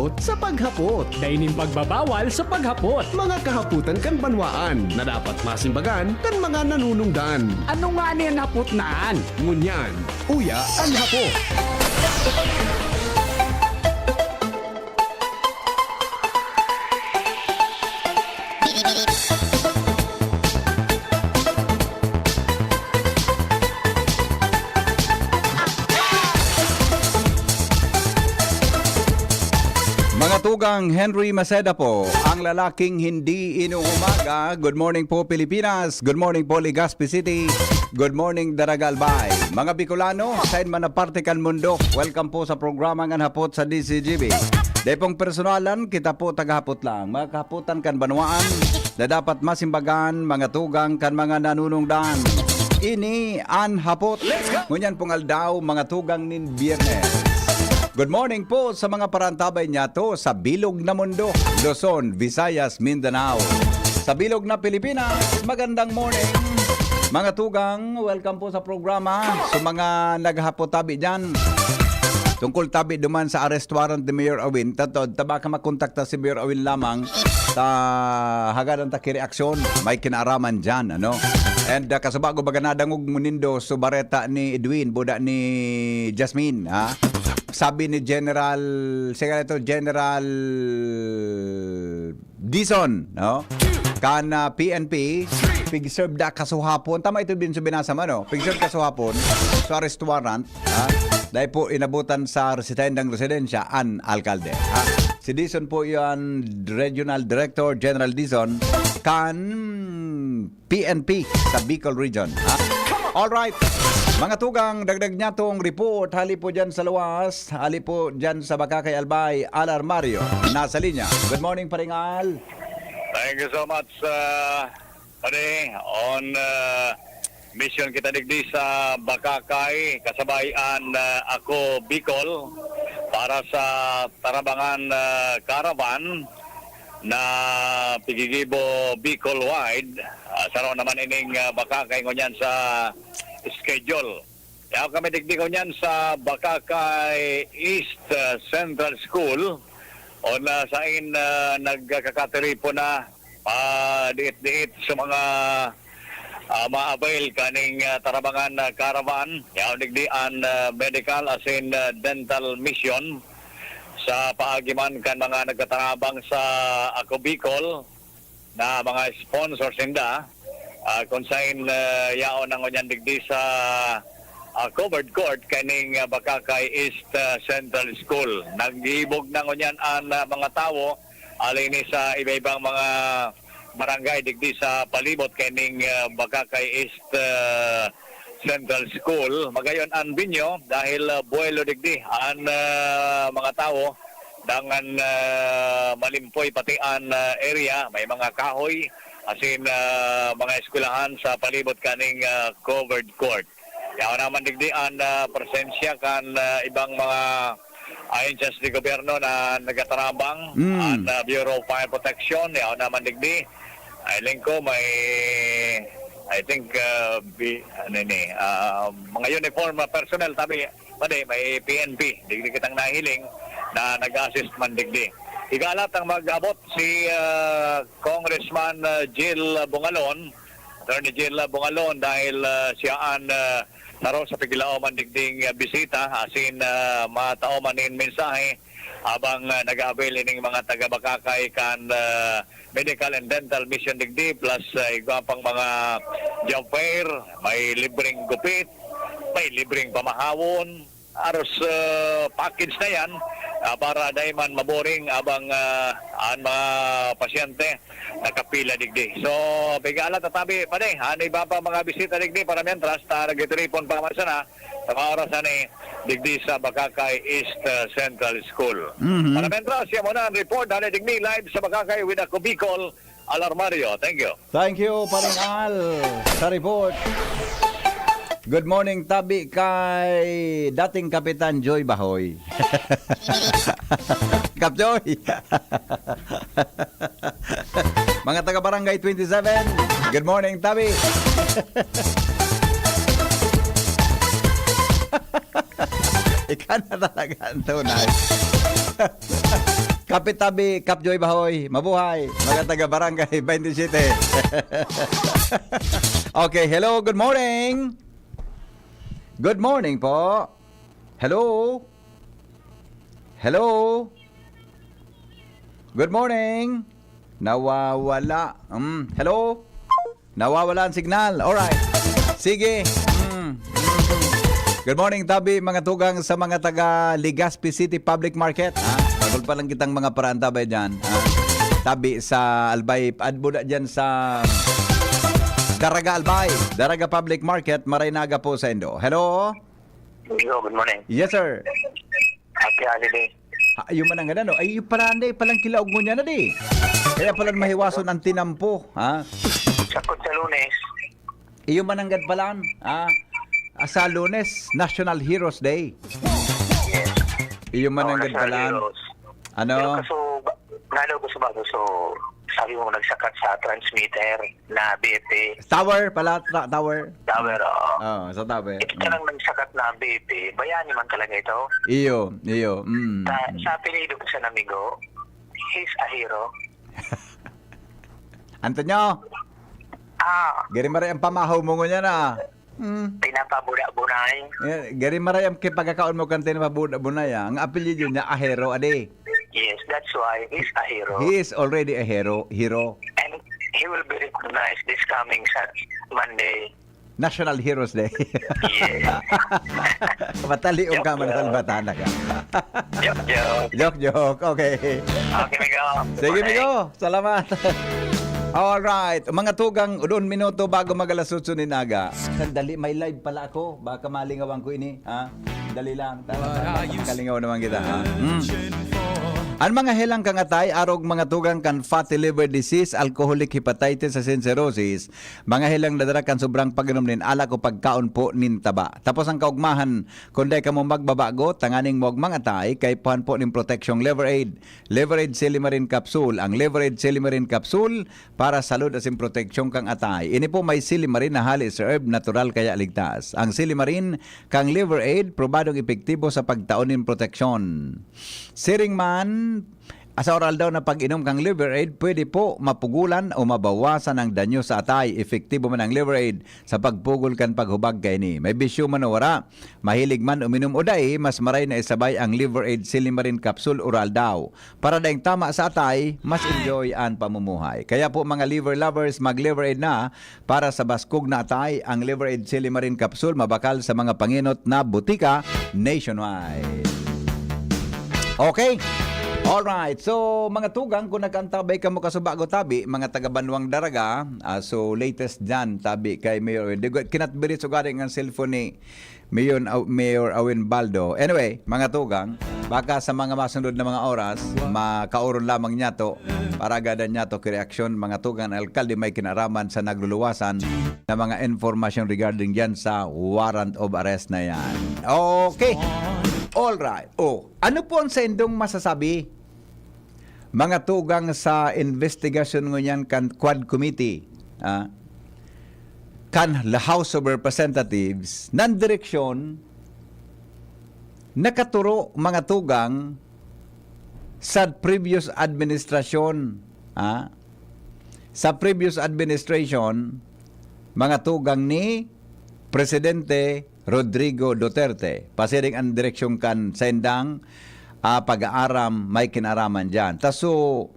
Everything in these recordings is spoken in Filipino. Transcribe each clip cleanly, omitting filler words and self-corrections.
hapot sa paghapot. Dainin pagbabawal sa paghapot. Mga kahaputan kan banwaan na dapat masimbagan kan mga nanunungdan. Ano nga niyan hapot naan? Ngunyan, uya ang hapot. Mga tugang Henry Maceda po, ang lalaking hindi inuumaga. Good morning po Pilipinas, good morning po Legazpi City, good morning Daragalbay. Mga Bicolano, saan man na parte kan mundo, welcome po sa programa ng hapot sa DCGB. Depong personalan, kita po tagahapot lang. Mga kahapotan kan banwaan na dapat masimbagan, mga tugang kan mga nanunungdan. Ini an hapot. Ngunyan pong aldaw, mga tugang nin Biyernes. Good morning po sa mga parantabay niya to sa Bilog na Mundo, Luzon, Visayas, Mindanao. Sa Bilog na Pilipinas, magandang morning. Mga tugang, welcome po sa programa. Sa mga naghapot tabi dyan, tungkol tabi duman sa arrest warrant ni Mayor Awin, taba ka makontakta si Mayor Awin lamang sa hagadan ta kireaksyon, may kinaraman dyan, ano? And kasabago baga nadangog munindo subareta ni Edwin, buda ni Jasmine, ha? Sabi ni General General Dizon, no? Kana PNP pig-serve da kasuhapon. Tama ito din sa binasa mo, no? Pig-serve kasuhapon sa arrest warrant, ha? Dahil po inabutan sa residendang residensya an alkalde, ha? Si Dizon po yan, Regional Director General Dizon kan PNP sa Bicol Region, ha? All right. Mga tugang, dagdag niya tong report. Hali po dyan sa luwas. Hali po dyan sa Bakakay Albay. Alar Mario, nasa linya. Good morning, Paringal. Thank you so much, Pare. On mission kita digdi sa Bakakay, kasabayan ako Bicol para sa Tarabangan Caravan na pigigibo Bicol wide. Saro naman ining Bakakay ngunyan sa schedule. Kaya kami digdi ngunyan sa Bakakay East Central School o na sain nagkakateri po na diit-diit sa mga ma-avail kaning Tarabangan Caravan. Kaya digdi ang medical as in dental mission sa paagiman kan mga nagkatarabang sa Ako Bicol na mga sponsors inda kung saan yaon ang ngunyan digdi sa covered court kaning Bakakay East Central School. Nag-iibog na ngunyan ang mga tao alin sa iba-ibang mga barangay digdi sa palibot kaning Bakakay East Central School. Magayon ang binyo dahil buwelo digdi ang mga tao dangan malimpoy pati ang area, may mga kahoy asin mga eskwelahan sa palibot kaning covered court. Kaya naman digdi ang presensya kan ibang mga agencies di gobyerno na nagatarabang ang Bureau of Fire Protection. Kaya naman digdi ay lingko may I think mga uniform personnel tabi pade may PNP digdi kitang nahiling na nag-assist man digdi. Igalat ang mag-abot si Congressman Jill Bungalon, Attorney Jill Bungalon dahil siyaan naro sa Pigilao man digding bisita asin matao manin mensahe habang nag-avail ining mga taga-Bakakay kan medical and dental mission digdi plus iba pang mga job fair, may libreng gupit, may libreng pamahawon, aros package na yan para dayman maboring abang ang mga pasyente nakapila digdi. So bigala tatabi pa ani ba pa mga bisita digdi para mientras ta nagtitripon pa masana sa mga oras ani digdi sa Bakakay East Central School. Para mientras siya muna ang report ani digdi live sa Bakakay with Ako Bicol, Alar Mario. Thank you. Thank you, Paringal, sa report. Good morning, tabi kay dating Kapitan Joy Bahoy. Kap Joy. Mga taga Barangay 27, good morning, tabi. Ikaw na talaga ang tunay. Kapit tabi, Kapjoy Bahoy, mabuhay. Mga taga Barangay 27. Okay, hello, good morning. Good morning po. Hello. Hello. Good morning. Nawawala. Hello. Nawawala ang signal. Alright. Sige. Good morning, Tabi, mga tugang sa mga taga Legazpi City Public Market. Bagol pa lang kitang mga paraan, Tabi, dyan. Tabi sa Albay, adbuda dyan sa Daraga Albay, Daraga Public Market, Maraynaga po sa Indo. Hello? Hello, good morning. Yes, sir. Happy holiday. Yung manang no? Ay, yung paraan, palang kilaog mo niya na, di. Kaya palang mahiwason ang tinampo, ha? Sakot sa Lunes. Yung mananggad palang, sa Lunes, National Heroes Day. Yes. Yung mananggad National palang. Heroes. Ano? Pero kaso, nalo ko sa bago, so sabi mo nagsakat sa transmitter na BP. Tower pala, tower. Tower, Sa tower. ito lang nagsakat na BP. Bayani man talaga ito. Iyo. Sa apelido ko sa namigo, he's a hero. Antonio, gari maray ang pamahaw mo nga na. Pinapabuna-bunay. Gari maray ang kipagkakaon mo kante na pabunay. Ang apelyido niya, ahero, ade. Yes, that's why he's a hero. He is already a hero. And he will be recognized this coming Monday. National Heroes Day. Yeah. Mataliong ka man sa batana ka. Joke. Joke. Okay. Okay, Migo. Sige, Migo. Salamat. Alright. Mga tugang, udon minuto bago magalasutso ni Naga. Sandali, may live pala ako. Baka malingawang ko ini. Ha? Dali lang. Kalingaw naman kita. Ha? Ang mga helang kangatay, arog mga tugang kan fatty liver disease, alcoholic hepatitis, sa cirrhosis, mga helang nadara kan sobrang pag-inom nin alak o pagkaon po nin taba. Tapos ang kaugmahan, kundi ka mo magbabago, tanganing mo mga tay, kay puhan po nin protection Liver Aid. Liver Aid Silimarin Capsule. Ang Liver Aid Silimarin Capsule para salud asin proteksyon kang atay. Ini po may Silimarin na halis herb natural kaya ligtas. Ang Silimarin kang Liver Aid, probadong epektibo sa pagtaon nin proteksyon. Siring man, sa oral daw na pag-inom kang Liver Aid, pwede po mapugulan o mabawasan ang danyo sa atay. Efektibo man ang Liver Aid sa pagpugol kan paghubag kay ni. May bisyo man o wara, mahilig man uminom o day, mas maray na isabay ang Liver Aid Silimarin Capsule oral daw. Para daing tama sa atay, mas enjoy ang pamumuhay. Kaya po mga liver lovers, mag-Liver Aid na para sa baskog na atay. Ang Liver Aid Silimarin Capsule mabakal sa mga panginot na butika nationwide. Okay. Alright, so mga tugang, kung nagkantabay ka mo kasubago Tabi, mga taga-Banwang Daraga, so latest dyan, Tabi, kay Mayor Owen. Kinatbirit so galing ang cellphone ni Mayor Owen Baldo. Anyway, mga tugang, baka sa mga masunod na mga oras, makauron lamang niya to, para agadan niya to kireaksyon, mga tugang, alkalde may kinaraman sa nagluluwasan na mga information regarding dyan sa warrant of arrest na yan. Okay. Alright. Ano po ang sendong masasabi? Mga tugang sa investigation ngunyan kan Quad Committee, kan House of Representatives, nan direksyon, nakaturo mga tugang sa previous administration, sa previous administration, mga tugang ni Presidente Rodrigo Duterte. Pasiring ang direksyon kan sendang pag-aaram may kinaraman dyan. Taso,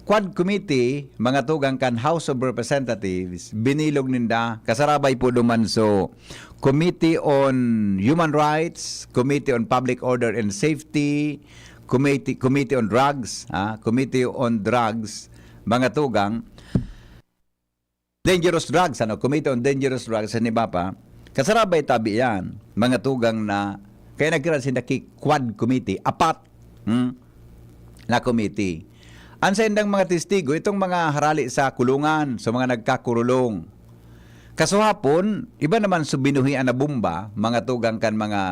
Quad Committee, mga tugang kan House of Representatives, binilog ninda, kasarabay po duman so, Committee on Human Rights, Committee on Public Order and Safety, Committee on Drugs, Committee on Drugs, mga tugang, Dangerous Drugs, Committee on Dangerous Drugs, iba pa, kasarabay Tabi yan, mga tugang na, kaya nagkiran sila Quad Committee, apat na committee. Ang sendang mga testigo, itong mga harali sa kulungan, sa mga nagkakurulong. Kasuhapon, iba naman subinuhian na bomba, mga tugang kan mga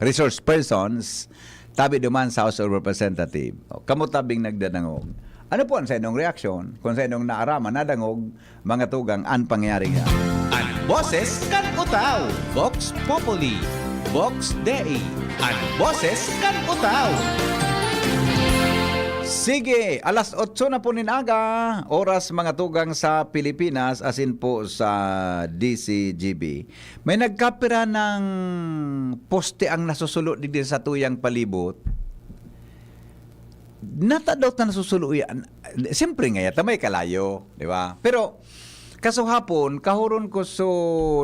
resource persons, Tabi duman sa House of Representatives. Kamutabing nagdanangog. Ano po ang sa inyong reaksyon? Kung sa inyong naaraman, nadangog, mga tugang, ang pangyari nga. Ang boses kan utaw, Vox Populi, Vox Dei. Ang boses kan utaw. Sige, alas 8 na po ninaga, oras mga tugang sa Pilipinas, asin po sa DCGB. May nagkapira ng poste ang nasusulo din sa tuyang palibot. Natadaw na nasusulo yan. Siyempre nga yata may kalayo, di ba? Pero kaso hapon, kahuron ko so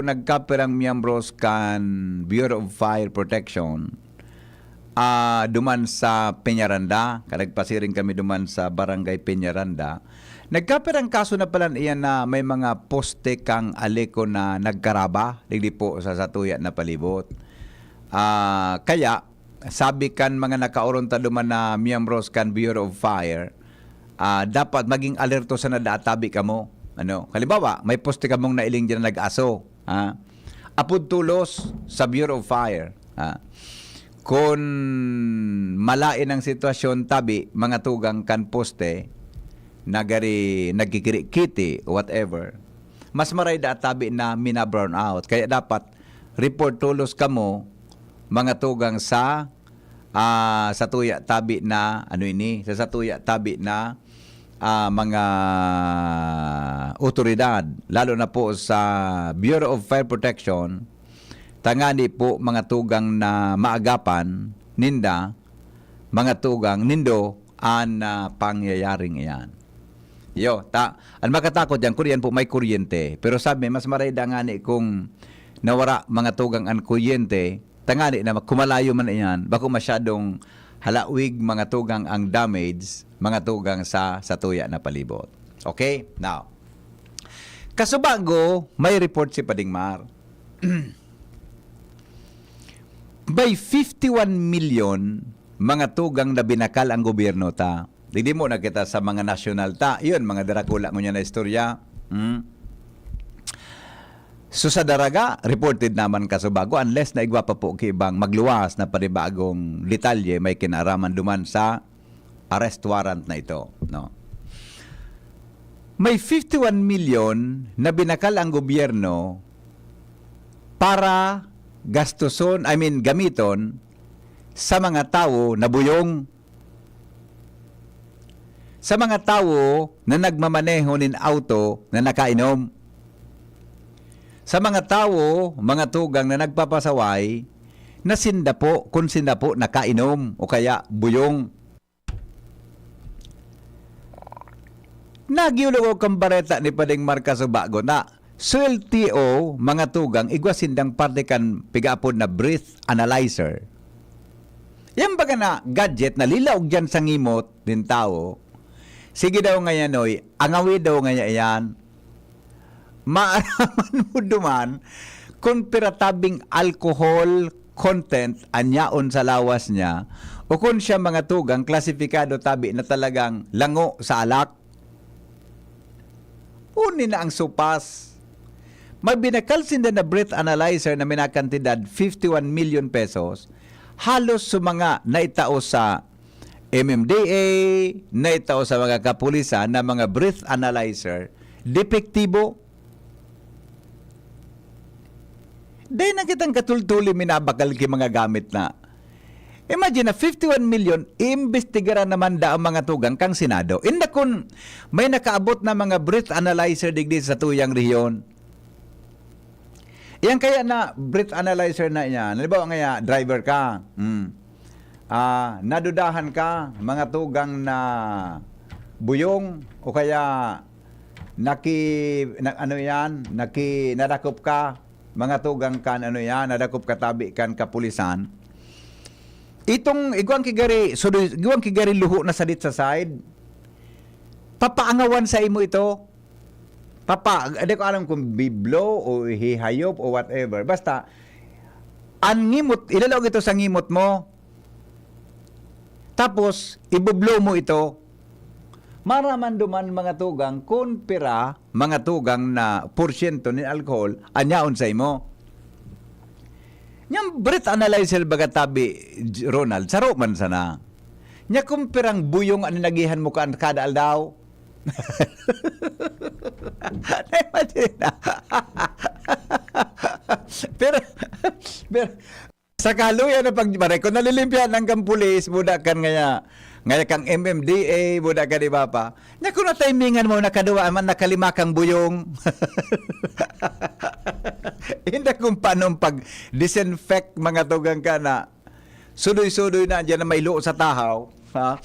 nagkapirang miyembros kan Bureau of Fire Protection. Duman sa Peñaranda, nagpasiring kami duman sa Barangay Peñaranda. Nagkapirang kaso na pala iyan na may mga poste kang aleko na nagkaraba, digdi po sa satuya na palibot. Kaya, sabi kan mga nakauronta duman na miyembros kan Bureau of Fire, dapat maging alerto sa nadatabi ka mo. Ano? Halimbawa, may poste ka mong nailing dyan na nag-aso. Apod tulos sa Bureau of Fire. Kung malain ang sitwasyon tabi, mga tugang kan poste, nagkikirikiti, whatever, mas maray da tabi na mina-brown out. Kaya dapat report tulos ka mo, mga tugang sa tuya tabi na, sa tuya tabi na mga otoridad, lalo na po sa Bureau of Fire Protection, tangani po mga tugang na maagapan, ninda, mga tugang, nindo, ang pangyayaring iyan. Ang makatakot yan, kuriyan po may kuryente. Pero sabi, mas marayda ngani kung nawara mga tugang ang kuryente, tangani na kumalayo man iyan, bako masyadong halawig mga tugang ang damage, mga tugang sa tuya na palibot. Okay? Now, kasubago, may report si Padingmar. May 51 million mga tugang na binakal ang gobyerno ta. Hindi mo nakita sa mga national ta. Yun, mga darakula mo niya na istorya. So sa daraga, reported naman kasubago unless na igwa pa po kibang magluwas na panibagong detalye may kinaraman duman sa arrest warrant na ito. No? May 51 million na binakal ang gobyerno para gamiton sa mga tao na buyong, sa mga tao na nagmamaneho nin auto na nakainom, sa mga tao, mga tugang na nagpapasaway na kung sinda po nakainom o kaya buyong. Nagyulo ko kambareta ni Pading Marca Subago na SWLTO, mga tugang, igwasindang parte kan pigapod na breath analyzer. Yan baga na gadget na lilaog dyan sa ngimot din tao. Sige daw ngayon, angawi daw ngayon yan. Maaraman mo duman kung piratabing alcohol content anyaon sa lawas niya o kung siya mga tugang klasifikado tabi na talagang lango sa alak. Uni na ang supas. May binakal sinda na breath analyzer na minakantidad 51 million pesos, halos sa mga naitao sa MMDA, naitao sa mga kapulisan na mga breath analyzer, depektibo. Dahil na kitang katultuli minabakal ki mga gamit na. Imagine na 51 million, iimbestigara naman da ang mga tugang kang Senado. Inda kun may nakaabot na mga breath analyzer digdi sa tuyang rehiyon. Yan kaya na breath analyzer na yan. Halimbawa nga driver ka. Nadudahan ka, mga tugang na buyong o kaya nadakop ka, mga tugang kan nadakop ka tabi kan kapulisan. Itong iguang kigari luho na sadit sa side. Papaangawan sa imo ito. Hindi ko alam kung biblo o hihayop o whatever. Basta, ilalawag ito sa ngimot mo. Tapos, ibublo mo ito. Maraman duman mga tugang, kung pira, mga tugang na porsyento ni alcohol, anyaon sa imo. Nyang breath analyzer baga tabi, Ronald, saro man sana. Nya kung pirang buyong nagihan mo ka kada aldaw. pero sa kaluyan na pagbaray, kung nalilimpihan ng kampulis, muda kan nga Ngayon kang MMDA, buda ka di ba pa? Nya kung timingan mo, nakaduwa man nakalima kang buyong. Hindi kung paano pag-disinfect mga tugang ka na sudoy-sudoy na dyan na may loo sa tahaw. Ha?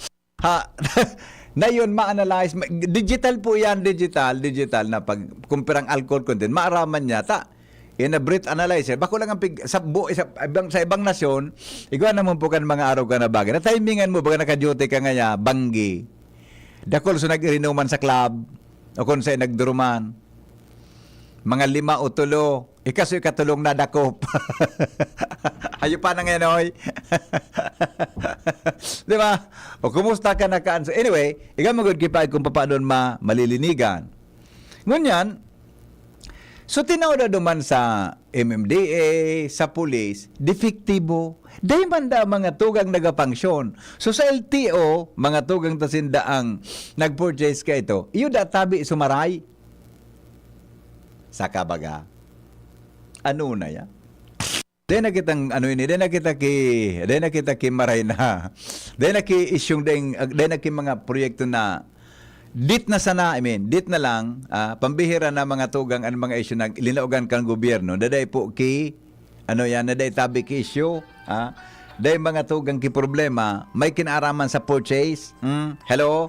Na yun, ma-analyze. Digital po yan, digital na pag kumpirang alcohol content, maaraman niya, in a breath analyzer, bako lang ang sa ibang nasyon, ikaw naman po kan mga araw ka na bagay. Na timingan mo, baga naka-duty ka nga banggi. Dakol so nag-irinuman sa club, o kung sa'y nagduruman. Mga 5 o 3, ikaso'y katulong na dakop. Ayo pa na ngayon, oy. Di ba? O kumusta ka na kaan? So anyway, ikaw magod-kipay kung paano malilinigan. Ngunyan, so tinaw na duman sa MMDA, sa police, defektibo. Dahil man da mga tugang nagapangsyon. So sa LTO, mga tugang tasinda ang nag-purchase ka ito, iyo da tabi sumaray. Saka baga. Ano na ya? Dahil nakitang ano ini, dahil nakita ki maray na. Dahil naki-isyong dahil naki mga proyekto na dit na lang, pambihira na mga tugang ang mga isyu na linaugan kang gobyerno. Daday po naday tabi ki isyu, daday mga tugang ki problema, may kinaaraman sa purchase. Hello?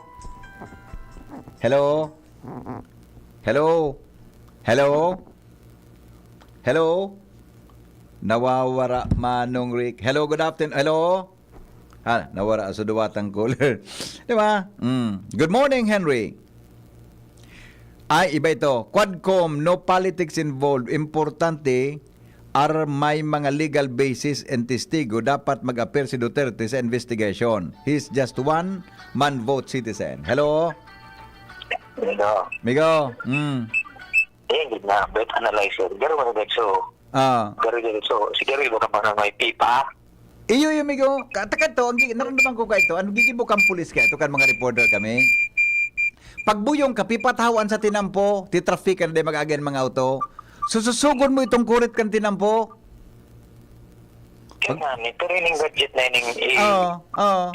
Hello? Hello? Hello? Hello? Nawawara Manong Rick. Hello, good afternoon. Hello? Nawara sa duwatang caller. Di ba? Good morning, Henry. Ay, iba ito. Quadcom, no politics involved. Importante, may mga legal basis and testigo. Dapat mag-appear si Duterte sa investigation. He's just one man vote citizen. Hello? Migo. Hindi na, bet analyzer. Garo mo na so. Siguro mo ka pa na may pipa. Iyo, amigo. Katakan to, naramdaman ko ka ito. Ano gigibo kang pulis ka ito kan mga reporter kami? Pagbuyong ka, pipatawan sa tinampo, titrafikan na mag-agen mga auto. Sususugon mo itong kurit kan tinampo. Kaya nga, pero yung gadget na yung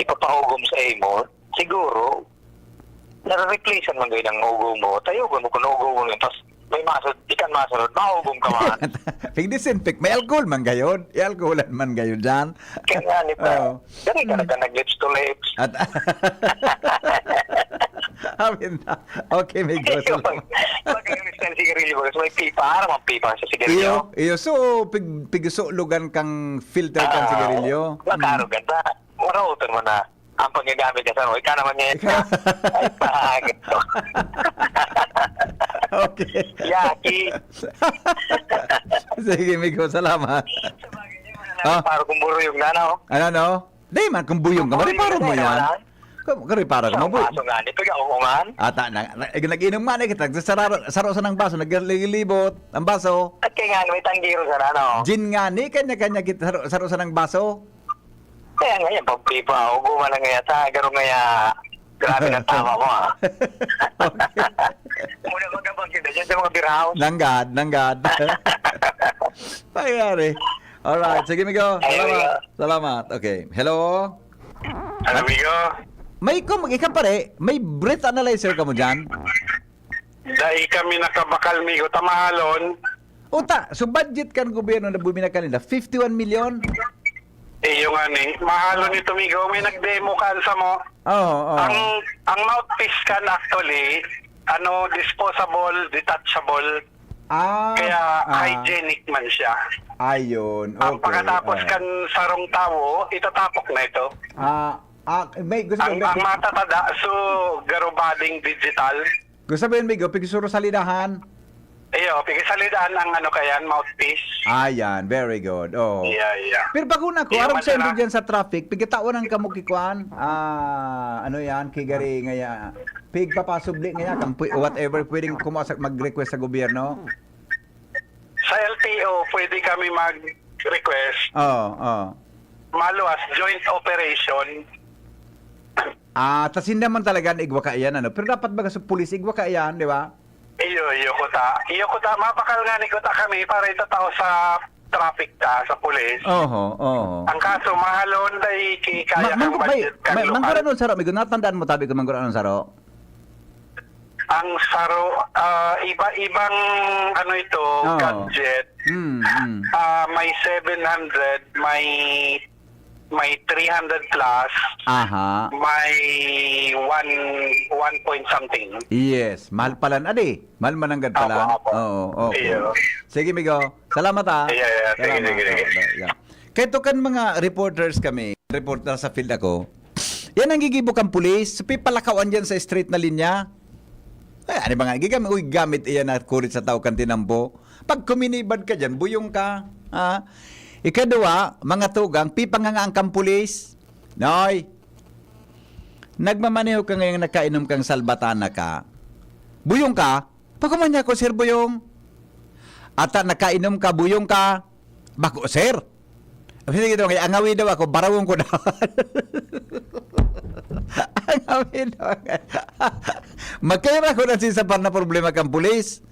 ipapahugom sa imo, siguro, nare-replacean man gawin ang hugom mo. Tayugon mo kung hugom mo yun, tapos may ikan masunod, mahugom ka man. Pag-disinfect, may alcohol man gayon. Alcoholan man gayon dyan. Kaya nga, ni pa. Dari ka nag-lips to lips. Okay, may gusto. Pag-i-restan sigarilyo mo, may pipa. Ano mang pipa sa sigarilyo? Iyo. So, pigsulogan kang filter kang sigarilyo. Makarugan ba? Marautan mo na. Ang paggagamit ka sa ikaw naman niya. Ay, pahagit to. Okay. Yaki. Sige, Migo, salamat. Para kung buro yung nanaw. Ano? Dahil man, kung buyong ka, mariparo mo yan. Kariparo ka mo, baso nga, di pag ako man. Nag-inom man, kita, saro sa ng baso, naglilibot ang baso. At kaya nga, may tanggiro sa nanaw. Gin nga ni, kanya-kanya kita, saro sa ng baso. Kaya nga yan, pagpipa, uguma na nga ta, garo nga ya, grabe ng tama mo Muna magkabang kita dyan sa mga beer house. Nanggad. Pagkari. Alright, sige Migo. Salamat. Okay. Hello? Hello, Migo. Ikaw pare, may breath analyzer ka mo dyan? Dahil kami nakabakal, Migo, tamahalon. So budget kan gobyerno na bumina kanila, 51 million? Yung mahalo nito, Migo, may nag-demo kansa mo. Oo. Ang mouthpiece kan actually, disposable, detachable. Kaya hygienic man siya. Ayun, okay. Ang pagkatapos kan sarong tawo, itatapok na ito. May gusto ang matatada, so garubading digital. Gusto sabihin, Migo, pigisuro sa lidahan. Pigisalidaan ang mouthpiece. Ayan, very good. Oh. Yeah. Pero bago na ko, arap sa ito dyan sa traffic, pigitawan ang kamukikuan. Kigari ngaya. Pigpapasubli ngaya, whatever, pwedeng mag-request sa gobyerno. Sa LTO, pwede kami mag-request. Maluwas, joint operation. Tas hindi naman talaga igwa ka iyan, Pero dapat baga sa pulis, igwa ka iyan, di ba? Iyo ko ta. Mapakal nga ni ko ta kami para itatao sa traffic ta sa pulis. Oho. Ang kaso, mahalon dahil kaya kang budget kang lokal. Mangguranon saro, may natandaan mo tabi ko mangguranon saro. Ang saro, iba-ibang ano ito, gadget. May 700, may 300 plus, Aha. may 1 point something. Yes, mahal pala na di. Mahal mananggad pala. Apo. Oo. Iyo. Sige, Migo. Salamat ah. Yeah. Salamat. Sige. Yeah. Kaya kan mga reporters kami, reporter sa field ako, yan ang gigibok ang pulis. Pipalakawan dyan sa street na linya. Ay, ano ba nga? Gamit iyan na kurit sa tao kan tinampo. Pag kuminibad ka dyan, buyong ka. Ha? Ikadua, mga tugang, pipangangaan kang pulis. Noy, nagmamaneho ka ngayong nakainom kang salbatana ka. Buyong ka? Pagkumanya ko, sir, buyong. At nakainom ka, buyong ka. Bako, sir. Sige daw, kaya angawin daw ako, barawon ko daw. Angawin daw. Magkaira ko na sisapan na problema kang pulis.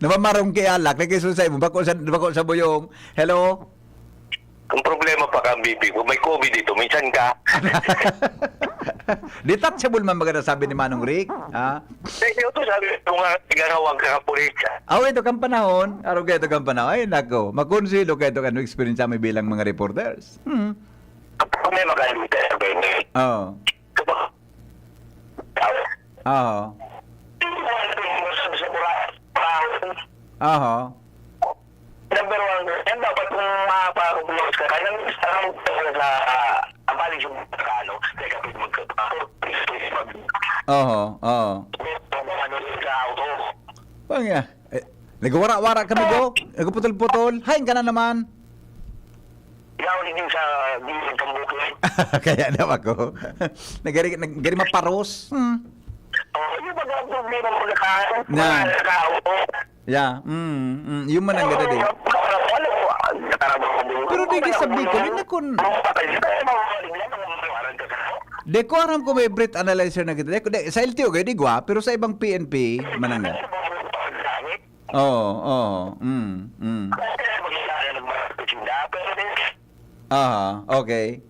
Namamarong kay alak, nakisusay mo, bako sa buyong. Hello? Ang problema pa kang BP ko, may COVID dito, minsan ka. Detachable man maganda sabi ni Manong Rick. Ha? Ito sabi ko nga, tigangawag ka ka pulis ka. Ito kang panahon. Araw kayo ito kang panahon. Ay, nako. Makonsilo kayo ito kang experience sa may bilang mga reporters. Ang problema ka yung Oo. Oo. Oo. Number one, yan dapat kung mapapagulong ka, kaya nang isang sa ampaling yung ano, kaya kapit Oo. Pangya. Nagwara-wara kami go. Nagputol-putol. Hain ka na naman. Ikaw din sa bilang kamukli. Kaya daw ako. Nagari maparos. Yung mga problema mo nakaano, Na. nakaupo. Yeah. Yung man ang ganda din. Pero di ka sabi ko, hindi kun... Di ko aram ko may breath analyzer na kita. Sa LTO kayo, di gwa. Pero sa ibang PNP, mananga. Oo. Okay.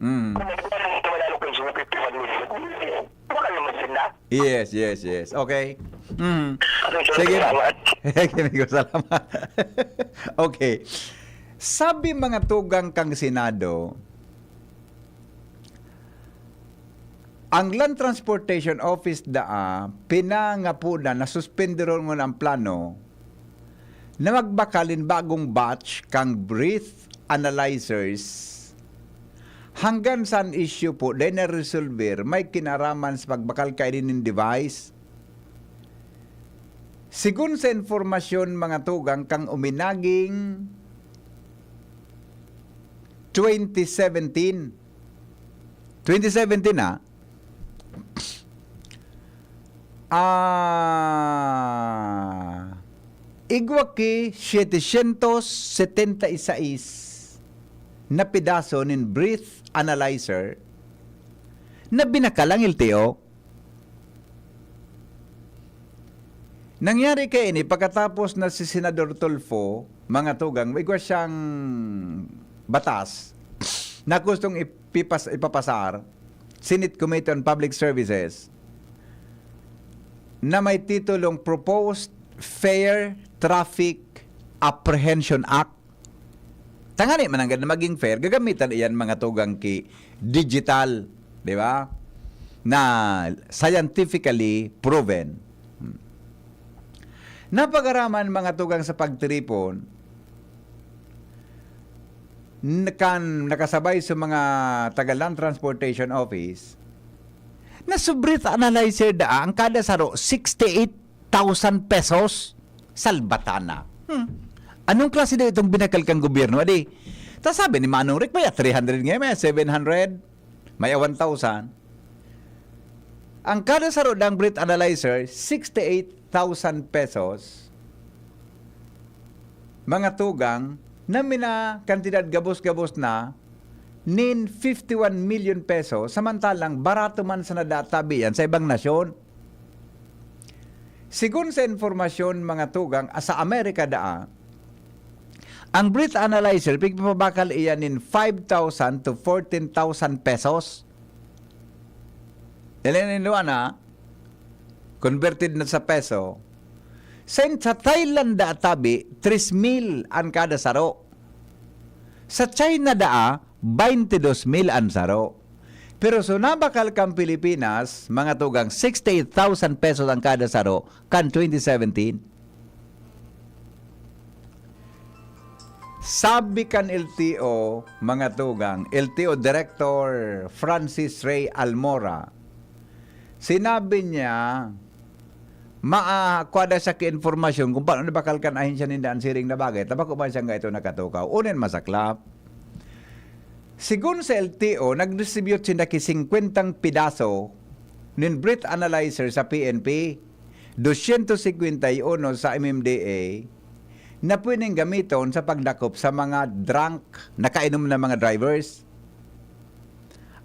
Yes. Okay. Sige. Sige, salamat. Okay. Sabi mga tugang kang Senado, ang Land Transportation Office pinangapunan na suspenderon mo ng plano na magbakalin bagong batch kang breath analyzers hanggang saan issue po dahil na-resolver may kinaraman sa pagbakal kainin ng device. Sigun sa informasyon mga tugang kang uminaging 2017 na igwaki 776 na pidaso ng breath analyzer na binakalang LTO. Nangyari kay ini pagkatapos na si Senador Tulfo, mga tugang, may siyang batas na gustong ipapasar, Senate Committee on Public Services, na may titulong Proposed Fair Traffic Apprehension Act. Tangani man ang na maging fair, gagamitan iyan mga tugang ki digital, di ba? Na scientifically proven. Napagaraman mga tugang sa pagtiripon, nakasabay sa mga Tagalan Transportation Office, na subrit analyzer ang kada saro 68,000 pesos salbatana. Anong klase na itong binakal kang gobyerno? Adi, ta sabi ni Manong Rick, may 300 ngayon, may 700, may 1,000. Ang kada saro ng breath analyzer, 68,000 pesos. Mga tugang, na mina kantidad gabos-gabos na, nin 51 million pesos, samantalang barato man sa nadatabi yan sa ibang nasyon. Sigun sa informasyon mga tugang, sa Amerika Ang breath analyzer, pagpapabakal iyan in 5,000 to 14,000 pesos. Iliniluan na, converted na sa peso. Sa Thailand da tabi, 3,000 ang kada saro. Sa China da, 22,000 ang saro. Pero so nabakal kang Pilipinas, mga tugang 68,000 pesos ang kada saro kan 2017. Sabi kan LTO, mga tugang, LTO Director Francis Ray Almora, sinabi niya, maakwada sa ki-informasyon kung paano nabakal kan ahin siya nindaan siring na bagay, tabako ba siya nga ito nakatukaw? Unin masaklap. Sigun sa LTO, nag-distribute siya ki 50 pidaso ng breath analyzer sa PNP, 251 sa MMDA, na pwedeng gamiton sa pagdakop sa mga drunk, nakainom na mga drivers.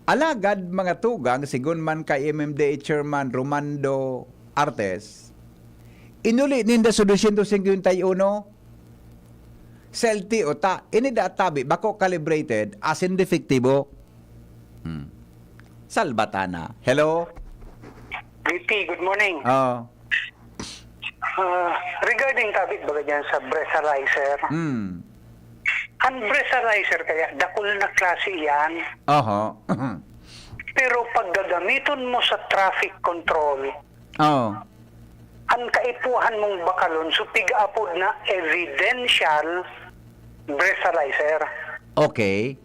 Alagad mga tugang, sigun man kay MMDA Chairman Romando Artes, inuli ninda sa 251 sa LTO, inida tabi, bako calibrated as in defektibo. Salbatana. Hello? VP, good morning. Oh. Regarding topic baga dyan sa breathalyzer, ang breathalyzer kaya, dakul na klase yan, Oho. pero pag gagamiton mo sa traffic control, Oh. ang kaipuhan mong bakalon, so piga-apod na evidential breathalyzer. Okay.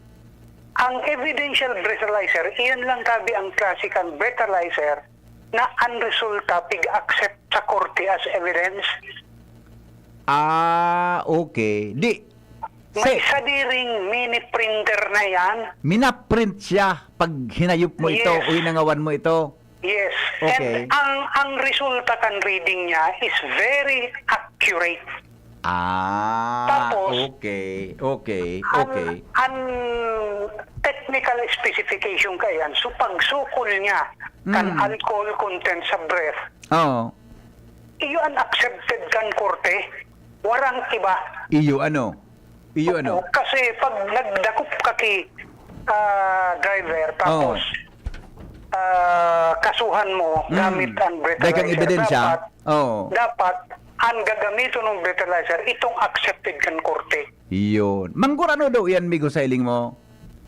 Ang evidential breathalyzer, iyan lang tabi ang classical breathalyzer na ang resulta pig-accept sa korte as evidence. Okay. Di. May sadiring mini printer na yan. Minaprint siya pag hinayop mo ito Yes. o hinangawan mo ito. Yes. Okay. And ang resulta kan reading niya is very accurate. Tapos, Okay. Okay. Ang technical specification kayan, so pagsukol niya kan alcohol content sa breath, Oh. iyo ang accepted kan korte, warang iba. Iyo ano? Kasi pag nagdakop ka ki driver, tapos kasuhan mo gamit ang breathalyzer, Dagang ebidensya. dapat ang gagamito ng breathalyzer, itong accepted kan korte. Iyon. Manggurano daw yan, migo sa iling mo?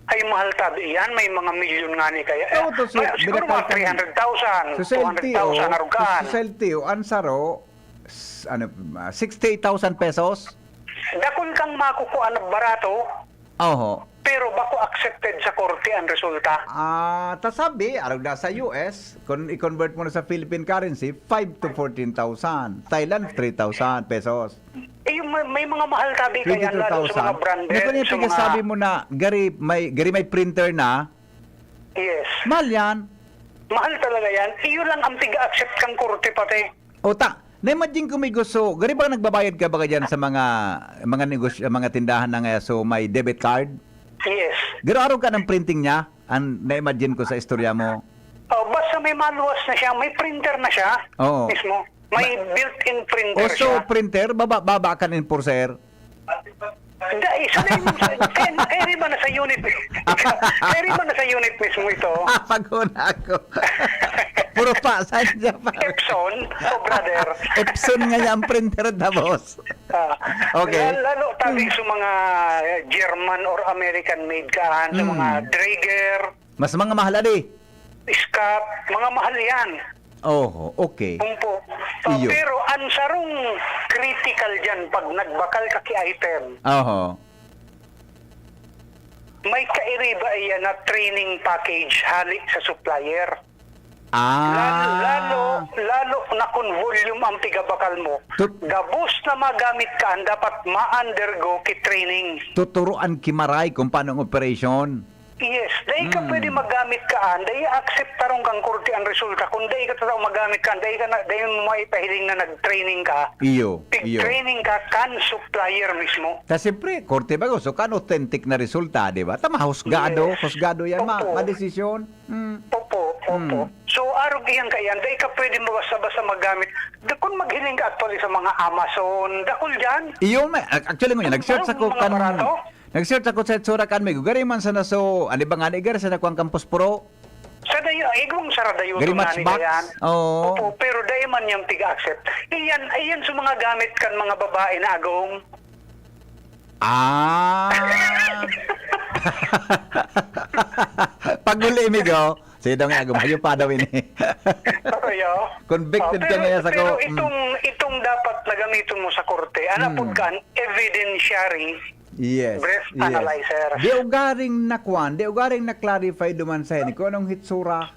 Ay mahal tabi yan, may mga milyon nga ni kaya. Siguro mga 300,000, Sa 200,000 arugaan. Sa LTO, ang saro, 68,000 pesos? Dakon kang makukuha na barato, Oho. pero bako accepted sa korte ang resulta. Tasabi, araw na sa US, kung i-convert mo na sa Philippine currency, 5 to 14,000. Thailand, 3,000 pesos. May mga mahal tabi kaya lalo sa mga branded. Ito niya sa mga... sabi mo na, gari may printer na, Yes. mahal yan. Mahal talaga yan. Iyo lang ang tiga-accept kang korte pati. Na-imagine ko may gusto, gari ba nagbabayad ka ba dyan sa mga negosyo, mga tindahan na nga, so may debit card? Yes. Garo-araw ka ng printing niya? Na-imagine ko sa istorya mo. Basta may maluwas na siya, may printer na siya. Oo. Mismo. May built-in printer So, siya. printer, baba ka ng enforcer? Dahil, kaya rin ba na sa unit? Kaya rin ba na sa unit mismo ito? Pag-una ako. Puro pa, saan siya pa? Epson, brother. Epson nga niya ang printer na boss. Okay. Lalo tabi sa mga German or American made kahan, sa mga Draeger, Mas mga mahal adi. Scap, mga mahal yan. Oh, okay. Umpo. Iyo. Pero ang sarong critical dyan pag nagbakal ka ki item, Oho. may kairiba iyan na training package halik sa supplier. Lalo na kung volume ang tigabakal mo, gabos na magamit ka, dapat ma-undergo ki training. Tuturuan kimaray kung paano ang operation. Yes, dahil ka pwede magamit ka, dahil accept tarong kang kurti ang resulta. Kung dahil ka tataw magamit ka, dahil mo maipahiling na nag-training ka, Iyo. training ka kan supplier mismo. Kasi siyempre, korte ba gusto kan authentic na resulta, di ba? Tama, husgado. Yes. Husgado yan, Opo. madesisyon. Opo. So, arog iyan kayan, dahil ka pwede mo basta-basta magamit. Kung maghiling ka actually sa mga Amazon, dakol dyan. Iyo, actually ngayon, nag-search ako Mga barato? Nag-search ako sa Itsura kan may gari man sana so, ano ba nga ni gar sa nakuang Campus Pro? Sa dayo, igong saradayo Very ito much nga box. nila yan. Oo. Opo, pero dahil man yung tiga-accept. Iyan sa mga gamit kan mga babae na agong. Ah. Paguli migo, sige daw nga gumayo pa daw ini. Kayo. Convicted ka ngayon sa pero ko. itong dapat na gamitin mo sa korte, po kan evidentiary Yes. breath analyzer. Di ugaring nakwan, di ugaring na-clarify duman sa ini kung anong hitsura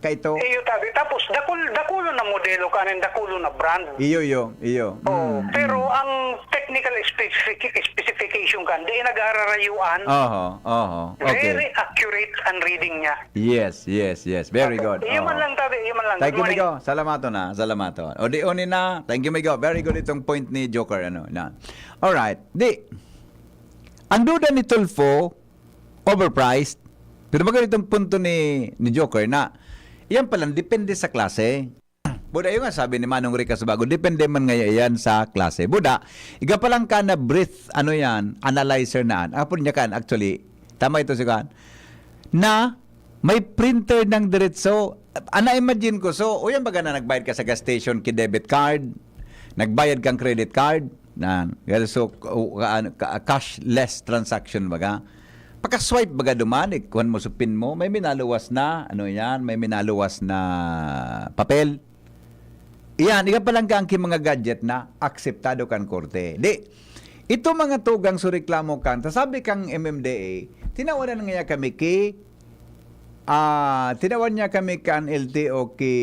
ka ito. Iyo tabi. Tapos dakulo na modelo kanin, dakulo na brand. Iyo. Oh, pero ang technical specification kan, di nag-ararayuan. Oho. Okay. Very accurate ang reading niya. Yes. Very good. Iyo man lang tabi, iyo man lang. Thank you, Good morning. Migo. Salamato. O di oni na. Thank you, Migo. Very good itong point ni Joker. Na. Alright. Ang duda ni Tulfo, overpriced. Pero maganda itong punto ni Joker na yan palang depende sa klase. Buda, yung nga sabi ni Manong Ricas Bago, depende man ngayon yan sa klase. Buda, iga palang ka na breath, analyzer na. Apon niya kan, actually, tama ito si kan, na may printer ng diretso. Imagine ko, so, o yan baga na nagbayad ka sa gas station ki debit card, nagbayad kang credit card, so, cashless transaction baga. Pagka-swipe baga duman, kuhan mo sa pin mo, may minaluwas na, may minaluwas na papel. Iyan, iga palang ka ang mga gadget na akseptado kan korte. Ito mga tugang sureklamo kan, sabi kang MMDA, tinawanan nga kami tinawan niya kami kan LTO ki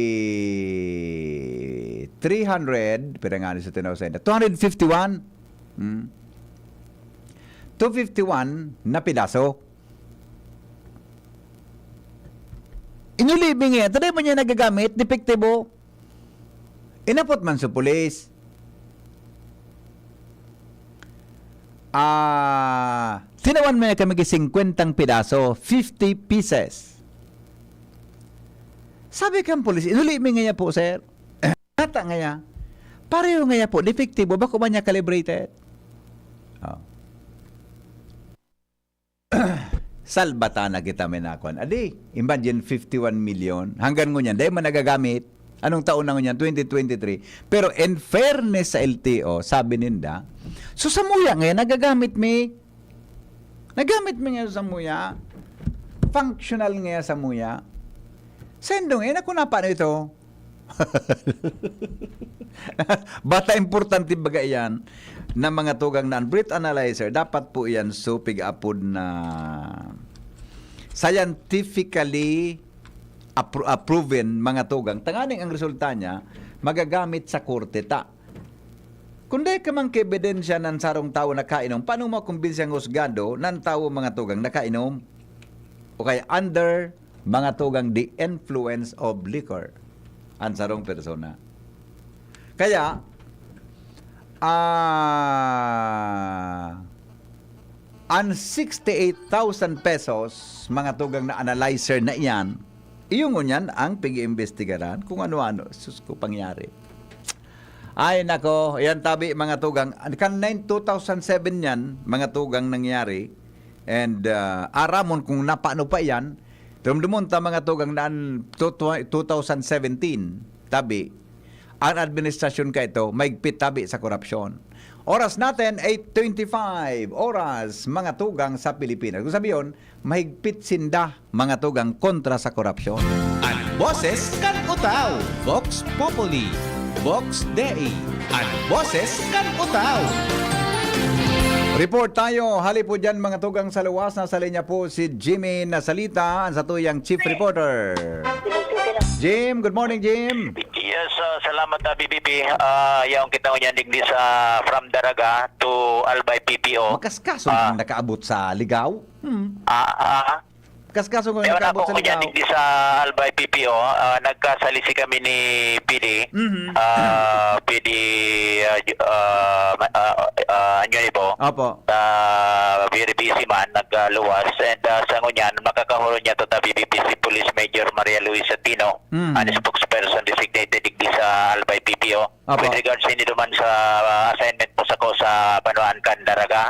300, pero nga sa tinawasan, 251, 251 na pidaso. Inulibing nga, taday mo niya nagagamit, depektibo. Inapot man sa pulis. Tinawan mo niya kami ki 50 pidaso, 50 pieces. Sabi kang pulis, inulibing nga po, sir. Nata nga niya. Pareho nga niya po, depektibo, bako ba niya calibrated? Salbata na kita minakon. Adi, imagine 51 million. Hanggang ngunyan, dahil man nagagamit. Anong taon na ngunyan? 2023. Pero in fairness sa LTO, sabi ninda, so sa muya ngayon, nagagamit mi. Nagamit mi ngayon sa muya. Functional ngayon sa muya. Sendo ngayon, ako na paano ito? Bata importante baga yan na mga tugang na breath analyzer, dapat po yan so pig-apod na scientifically proven mga tugang. Tanganing ang resulta niya, magagamit sa korte ta. Kundi ka mang ebidensya ng sarong tao na kainom, paano mo kumbinsyang husgado ng tao mga tugang na kainom? O kaya under mga tugang the influence of liquor ang sarong persona. Kaya, ang 68,000 pesos, mga tugang na analyzer na iyan, iyong ngunyan ang pag-iimbestigaran kung ano-ano. Sus ko pangyari. Ay nako, yan tabi mga tugang. Kan 2007 yan, mga tugang nangyari. And aramon kung napaano pa yan, dumdumon ta mga tugang naan 2017, tabi, ang administrasyon ka ito, maigpit tabi sa korupsyon. Oras natin, 8:25 oras, mga tugang sa Pilipinas. Kung sabi yun, mahigpit sinda, mga tugang kontra sa korupsyon. Ang boses kan utaw, Vox Populi, Vox Dei. Ang boses kan utaw. Report tayo, hali po dyan mga tugang sa luwas. Nasa linya po si Jimmy Nasalita, ang satuyang chief reporter. Jim, good morning Jim. Yes, salamat BBB. Yung kita ko niyan digdi sa from Daraga to Albay PPO. Makaskaso ang nakaabot sa ligaw? Kaskaso kung Ewan nakaabot ako sa ko ligaw? niyan digdi sa Albay PPO. Nagkasalisi kami ni PD. PD anyo ibo. Opo. Very busy man. nagluwas. And sa ngunyan, makakahuro niya to BBP si Police Major Maria Luisa Tino, ang spokesperson designated digdi sa Albay PPO. Apo. With regards sa duman sa assignment po sa Panuan Candaraga.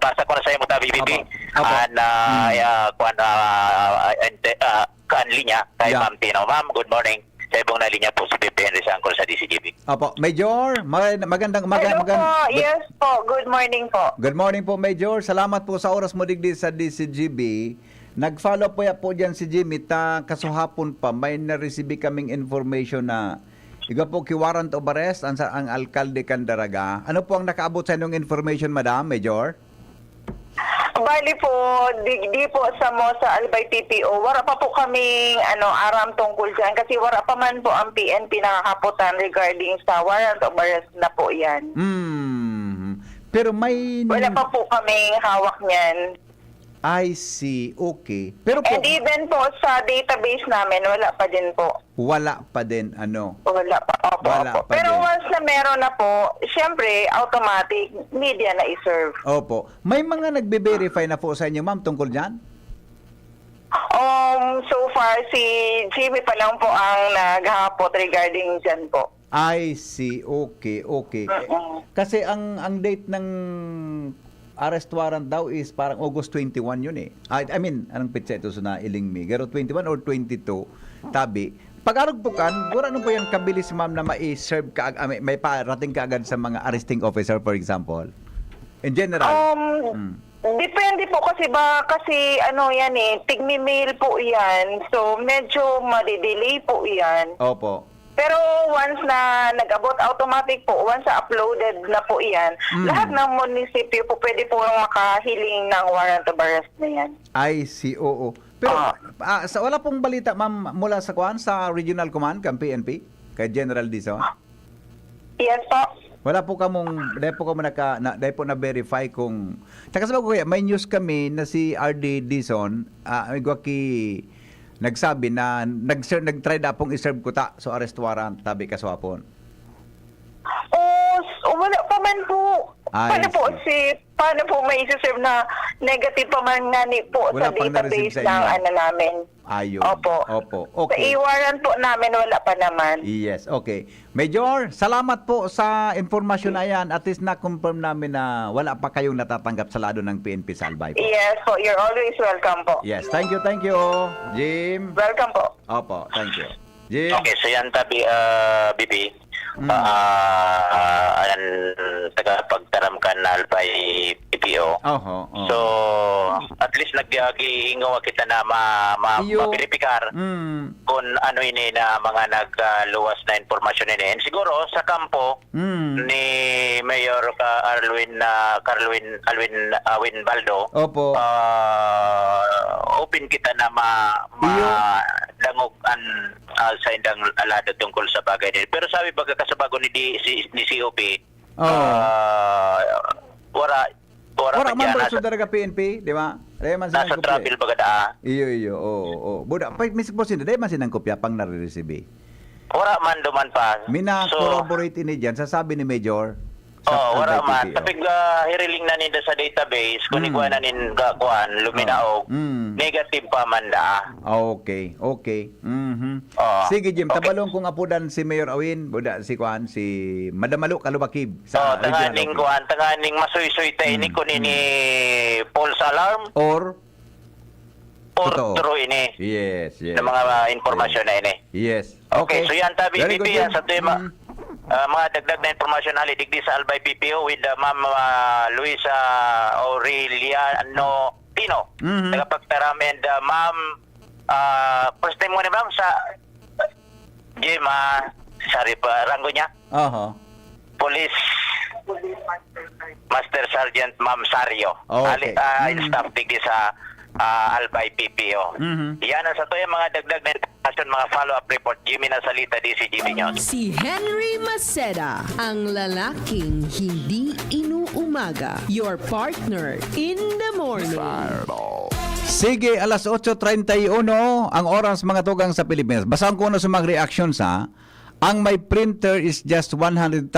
Pasa ko na sa iyo mo ta BBP. Apo. Linya kay Yeah. Ma'am Tino. Ma'am, good morning. Sa ibong na linya po si BP Henry Sangkol sa DCGB. Opo, Major, magandang Hello po. Yes po. Good morning po. Good morning po, Major. Salamat po sa oras mo digdi sa DCGB. Nag-follow po dyan si Jimmy. Kasuhapon pa, may na-receive kaming information na iga po warrant of arrest ang alkalde Candaraga. Ano po ang nakaabot sa inyong information, Madam, Major? Bali po, di po sa Albay PPO. Wala pa po kaming aram tungkol dyan kasi wala pa man po ang PNP nakakaputan regarding sa warrant of arrest na po yan. Pero may... Wala pa po kaming hawak niyan. I see. Okay. Pero po, And even po sa database namin, wala pa din po. wala pa din, ano? Wala pa. Opo, Wala opo. pa Pero din. once na meron na po, syempre, automatic, media na iserve. Opo. May mga nagbe-verify na po sa inyo, ma'am, tungkol dyan? So far, si Jimmy pa lang po ang naghahapot regarding dyan po. I see. Okay, okay. Kasi ang date ng arrest warrant daw is parang August 21 yun eh. I mean, anong pitsa ito na iling mi? Garo 21 or 22, tabi. Pag-arog po kan, gura ano po yung kabilis ma'am na mai-serve ka, may parating ka agad sa mga arresting officer, for example? In general? Depende po kasi yan tigmi-mail po yan. So medyo madidelay po yan. Opo. Pero once na nag-abot automatic po, once na uploaded na po yan, lahat ng munisipyo po pwede po makahiling ng warrant of arrest na yan. I see, oo. Pero wala pong balita ma'am mula sa Regional Command, kang PNP, kay General Dizon? Yes po. Wala po kamong, dahil po na-verify kung... Tsaka sabi ko kaya, may news kami na si RD Dizon, nagsabi na nag-try na pong iserve ko so arrest warrant, tabi kaswapon. Wala pa man po. I Paano po may isi-serve na negative pa man po Wala sa pang na-receive database sa ng inyo. namin. Ayun. Opo. Okay. Sa i-warrant po namin, wala pa naman. Yes, okay. Major, salamat po sa informasyon na yan. At least na-confirm namin na wala pa kayong natatanggap sa lado ng PNP sa Albay po. Yes po, you're always welcome po. Yes, thank you. Jim? Welcome po. Opo, thank you. Jim? Okay, so yan tabi, Bibi. Tagapagtaram ka na Albay PPO. So, at least nag-iingaw kita na mapiripikar kung ano ini na mga nagluwas na informasyon ini. And siguro sa kampo ni Mayor Alwin Baldo, Opo. open kita na dangugan sa indang alado tungkol sa bagay nila. Pero sabi baga kasabago ni COP, wala Wala pa man dyan. ba sa daraga PNP, di ba? Nasa travel baga daa. Iyo. Oo. Buda, misik po sila, di man sinang kopya pang nare-receive. Wala man duman pa. Mina-corroborate ini dyan, sasabi ni Major. Wala man. PPO. Tapig hiriling na ninda sa database, kung ikuha na ninda luminaog, negative pa man da. Okay. Sige, Jim, Okay. tabalong kong apudan si Mayor Awin, buda si Madamalo Kalubakib sa Tanganing regional office. tanganing masuy-suy tayo ni kunin ni false alarm Or totoo. true ini. Yes. Ng mga informasyon na ini. Yes. Okay, so yan tabi Very good, PPO Jim. sa tema. Mga dagdag na informasyon ali digdi sa Albay PPO with Ma'am Luisa Aureliano Tino. Tagapagtaram and Ma'am first time mo ni Ma'am sa Jim sorry pa rango niya. Police Master Sergeant Ma'am Sario. Okay. Staff digdi sa Albay PPO. Yan ang sa to yung mga dagdag na information, mga follow-up report. Jimmy Nasalita, DCGB News. Si Henry Maceda, ang lalaking hindi inuumaga. Your partner in the morning. Sige, alas 8:31 ang oras mga tugang sa Pilipinas. Basahan ko na sa mga reactions ha. Ang may printer is just 100,000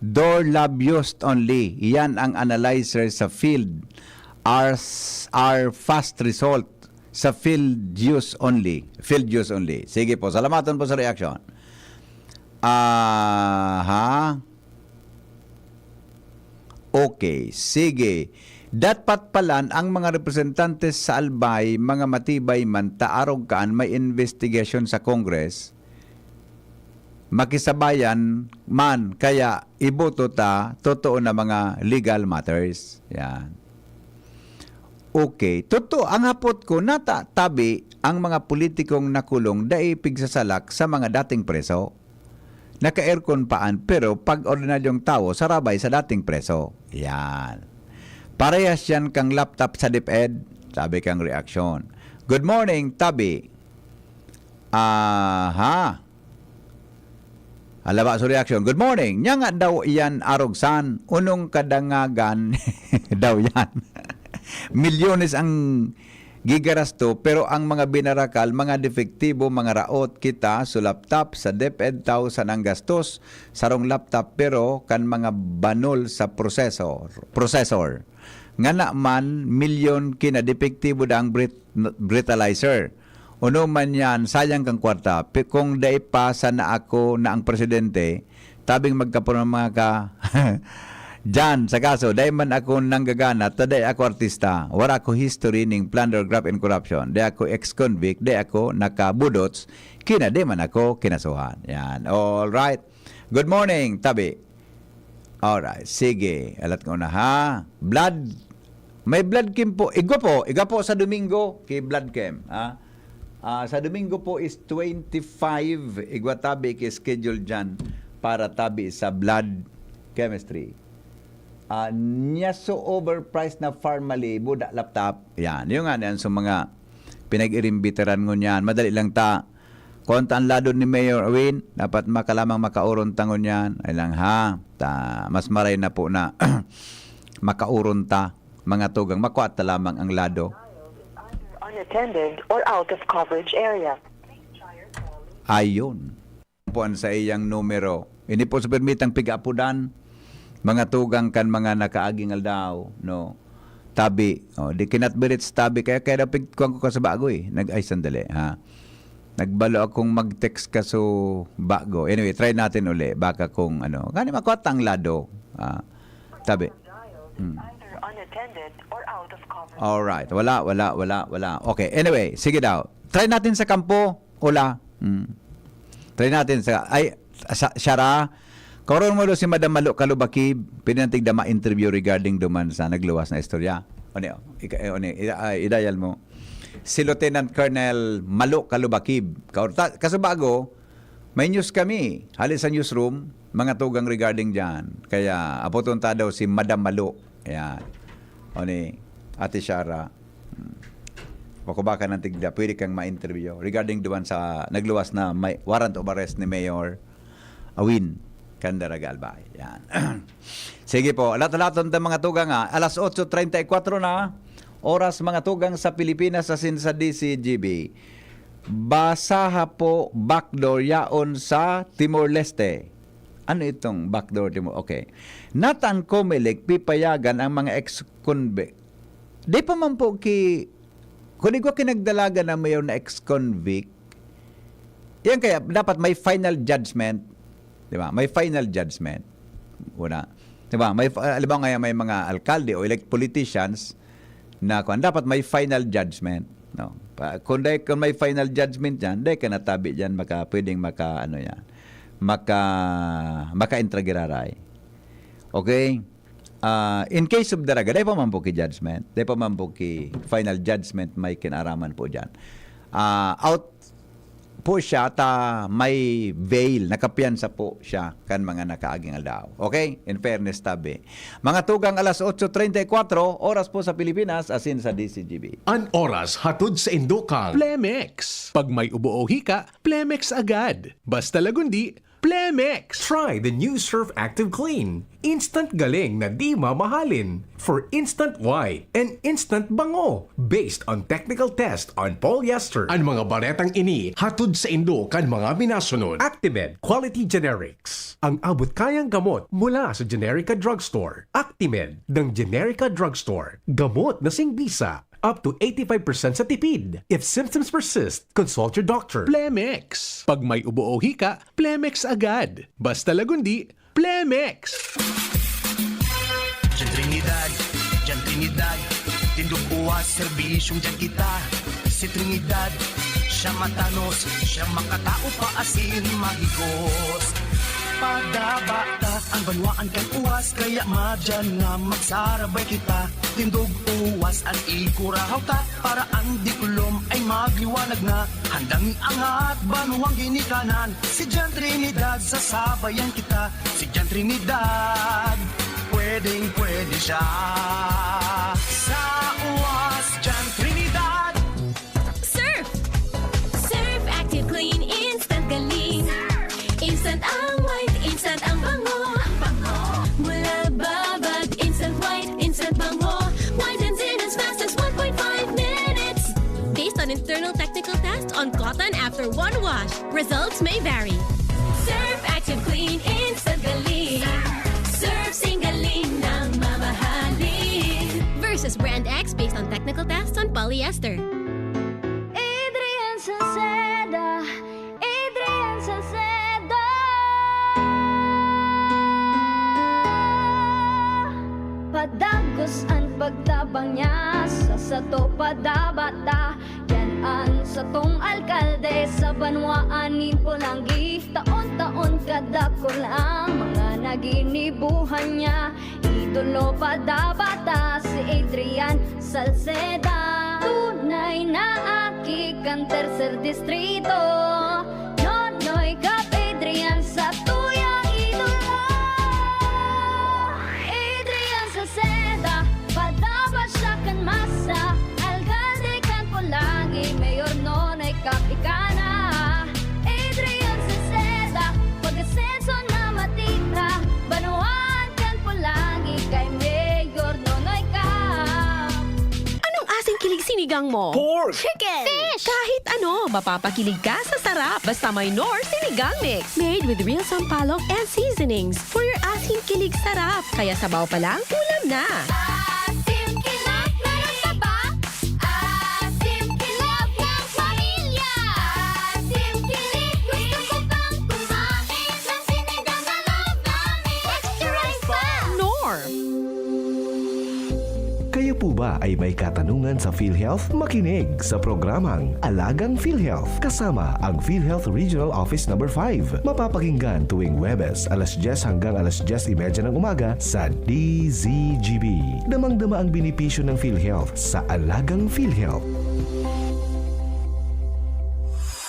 door lab used only. Yan ang analyzer sa field. are fast result sa field use only. Field use only. Sige po, salamatan po sa reaction. Okay, sige. Dapat palan ang mga representante sa Albay, mga matibay man, taarog kaan, may investigation sa Congress, makisabayan man, kaya iboto ta, totoo na mga legal matters. Yan. Okay, totoo, ang hapot ko, natatabi ang mga politikong nakulong daipig sa salak sa mga dating preso. Naka-aircon paan, pero pag ordinaryong tao, sarabay sa dating preso. Yan. Parehas yan kang laptop sa DepEd, sabi kang reaksyon. Good morning, Tabi. Alaba sa reaksyon. Good morning. Nya nga daw yan arogsan. Unong kadangagan daw yan. Milyones ang gigarasto, pero ang mga binarakal, mga defektibo, mga raot kita so laptop sa DepEd tausan ang gastos sarong laptop, pero kan mga banol sa processor. Nga naman, milyon kina defektibo da ang breathalyzer. Uno man yan, sayang kang kwarta. Kung day pa sana ako na ang presidente, tabing magkapuno ng mga ka dyan sa kaso, day man ako nanggagana, taday ako artista, wala ako history ning plunder, graft, and corruption. Day ako ex-convict, day ako nakabudots, kina day man ako kinasuhan. Yan, all right. Good morning, Tabi. All right, sige, alat ko na ha. Blood, may blood camp po. Iga po sa Domingo, kay blood camp. Ha? Sa Domingo po is 25, igwa tabi kay schedule dyan para tabi sa blood chemistry. Niya so overpriced na Pharmally, buda laptop. Yan, yung nga yan, so mga pinag-irimbitaran ngon yan. Madali lang ta. Konta ang lado ni Mayor Win, dapat makalamang makauron tangon yan. Ay lang ha, mas maray na po na makauron ta, mga tugang, makuha ta lamang ang lado. Unattended or out of coverage area. Ayon. Puan sa iyang numero. Ini po sa permitang pigapudan, mga tugang kan mga nakaaging aldaw, no? Tabi. Di kinatbirits tabi. Kaya pigkuhan ko ka sa bago eh. Ay, sandali, ha? Nagbalo akong mag-text ka so bago. Anyway, try natin uli. Baka kung ano. Gani makuha tang lado. Tabi. Unattended or out of coverage. Alright. Wala. Okay. Anyway, sige daw. Try natin sa kampo. Wala. Try natin sa... Syara, karoon mo si Madam Malo Kalubakib, pinantig na ma-interview regarding duman sa nagluwas na istorya. Idayal mo. Si Lieutenant Colonel Malo Kalubakib. Kasi bago, may news kami. Halis sa newsroom, mga tugang regarding dyan. Kaya, apotunta daw si Madam Malo. Ayan. Ate Syara. Bako baka ng tigda, pwede kang ma-interview regarding duman sa nagluwas na may warrant of arrest ni Mayor Awin Candaragalbay. Yan. Sige po, alat-alaton ng mga tugang ha. Alas 8:34 na, oras mga tugang sa Pilipinas asin sa DCGB. Basaha po backdoor yaon sa Timor-Leste. Ano itong backdoor Timor? Okay. Natan Comelec pipayagan ang mga ex-convict. Di pa man po kung di ko kinagdalaga na mayor na ex-convict, yan kaya dapat may final judgment. Diba? May final judgment. Una. Diba? Alam mo nga may mga alkalde o elect politicians na dapat may final judgment. No? Kung may final judgment yan, di ka natabi dyan, pwedeng maka-intragiraray. Okay? In case of Daraga, dahil pa man po judgment, dahil pa man po final judgment, may kinaraman po dyan. Out po siya, may veil, nakapiyansa po siya kan mga nakaaging aldaw. Okay? In fairness, tabi. Mga tugang alas 8:34, oras po sa Pilipinas, asin sa DCGB. An oras hatod sa Indokang Plemex. Pag may ubo o hika, Plemex agad. Basta lagundi, Plemex. Try the new Surf Active Clean. Instant galing na di mamahalin. For instant white and instant bango. Based on technical test on polyester. Ang mga baretang ini hatod sa Indo kan mga minasunod. Actimed Quality Generics. Ang abot kayang gamot mula sa Generica Drugstore. Actimed ng Generica Drugstore. Gamot na singbisa. Up to 85% sa tipid. If symptoms persist, consult your doctor. Plemex. Pag may ubo o hika, Plemex agad. Basta lagundi, Plemex. Diyan Trinidad, tindog uwas, serbisyong dyan kita. Si Trinidad, siya matanos, siya makatao pa asin mahigos. Padabata ang banwaan kay uwas, kaya madyan nga magsarabay kita. Tindog uwas at ikurahaw ta, para ang dikulom ay magliwanag na. Handang iangat, banuang ginikanan, si Jan Trinidad, sasabayan kita. Si Jan Trinidad, pwedeng pwede siya. Sa uwas, Jan Trinidad. Surf! Surf Active Clean, instant galing. Instant ang white, instant ang bango. Mula babad, instant white, instant bango. Whitens in as fast as 1.5 minutes. Based on internal technical tests on cotton after one wash, results may vary. Surf Active Clean, instant galing. Surf singaling ng mamahalin. Versus Brand X based on technical tests on polyester. Adrian Salceda, Adrian Salceda. Padagos ang pagtabang niya sa sato padabata. Yan ang satong alkalde sa banwaanin po lang gift. Taon-taon kada ko lang mga naginibuhan niya. Idolo padabata si Adrian Salceda. Tunay na aki kan tercer distrito. Nonoy kap Adrian sa tuyang idolo. Adrian Salceda, padabat siya kan masa. Alcalde kan Pulangi, Mayor Nonoy kap ikana. Adrian Salceda, pag-asenso na matira. Banuan kan Pulangi, kay Mayor Nonoy kap. Anong asing kilig sinigang mo? Pork! Chicken! Fish! Kahit ano, mapapakilig ka sa sarap basta may Nor Sinigang Mix. Made with real sampalok and seasonings for your asing kilig sarap. Kaya sabaw pa lang, ulam na. Asim kilap, meron ka ba? Asim kilap ng pamilya. Asim kilip, gusto ko pang kumain ng sinigang na love namin. Extra rice pa! Nor! Kayo po ba ay may katanungan sa PhilHealth? Makinig sa programang Alagang PhilHealth kasama ang PhilHealth Regional Office No. 5. Mapapakinggan tuwing Huwebes, alas 10 hanggang alas 10:30 ng umaga sa DZGB. Damang-dama ang benepisyo ng PhilHealth sa Alagang PhilHealth.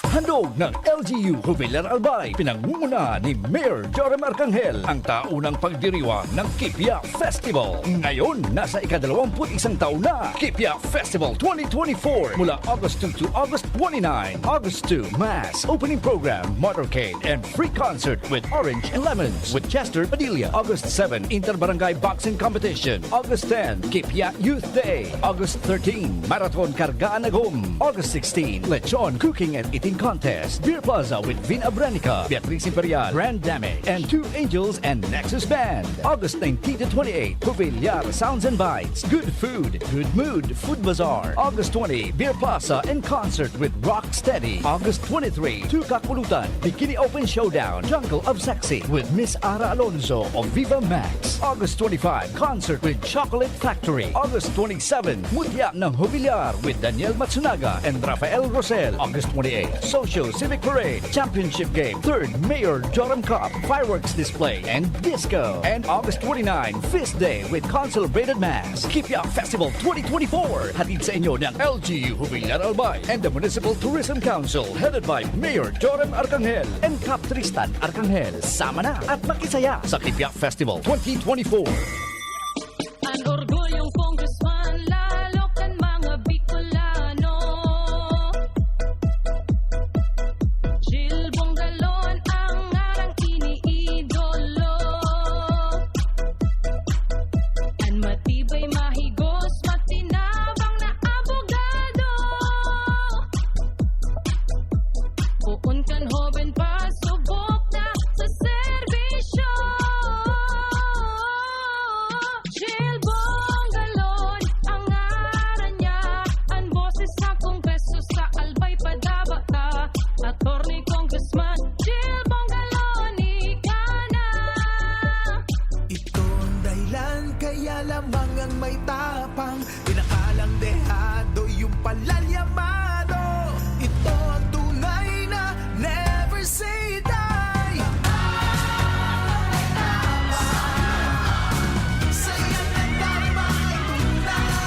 Handog ng LGU Jubilar Albay, pinangunguna ni Mayor Joram Arcangel ang taunang pagdiriwang ng Kipia Festival. Ngayon, nasa ika-21 taon na, Kipia Festival 2024 mula August 2 to August 29. August 2, Mass, opening program, motorcade, and free concert with Orange and Lemons with Chester Padilla. August 7, Inter-Barangay Boxing Competition. August 10, Kipia Youth Day. August 13, Marathon Kargaan Agum. August 16, Lechon Cooking and Eating Contest. Beer Plaza with Vin Abranica, Beatriz Imperial, Grand Dame, and Two Angels and Nexus Band. August 19 to 28, Jubilar Sounds and Bites. Good food, good mood, Food Bazaar. August 20, Beer Plaza and concert with Rock Steady. August 23, Two Kakulutan, Bikini Open Showdown, Jungle of Sexy with Miss Ara Alonso of Viva Max. August 25, concert with Chocolate Factory. August 27, Mutya ng Jubilar with Daniel Matsunaga and Rafael Rosel. August 28, Socio Civic Parade, Championship Game, 3rd Mayor Joram Cup, Fireworks Display, and Disco. And August 29, Feast Day with Consolidated Mass. Kipia Festival 2024. Hatid sa inyo ng LGU Jubilar Albay and the Municipal Tourism Council headed by Mayor Joram Arcangel and Cap Tristan Arcangel. Sama na at makisaya sa Kipia Festival 2024. Ang orgulyong congressman, lalo kan mga Bicolano. Jill Bongalon ang ngarang dyan, Hoven, pasubok na sa serbisyo. Jill Bongalon, ang ngaran niya. Ang boses sa Kongreso sa Albay Padabata. Attorney Congressman Jill Bongalon, ikana. Ito ang dahilan kaya lamang ang may tapang, pinakalang dehado yung palalyamado. Ito ang tunay na never say die. Saya na tama ay tunay.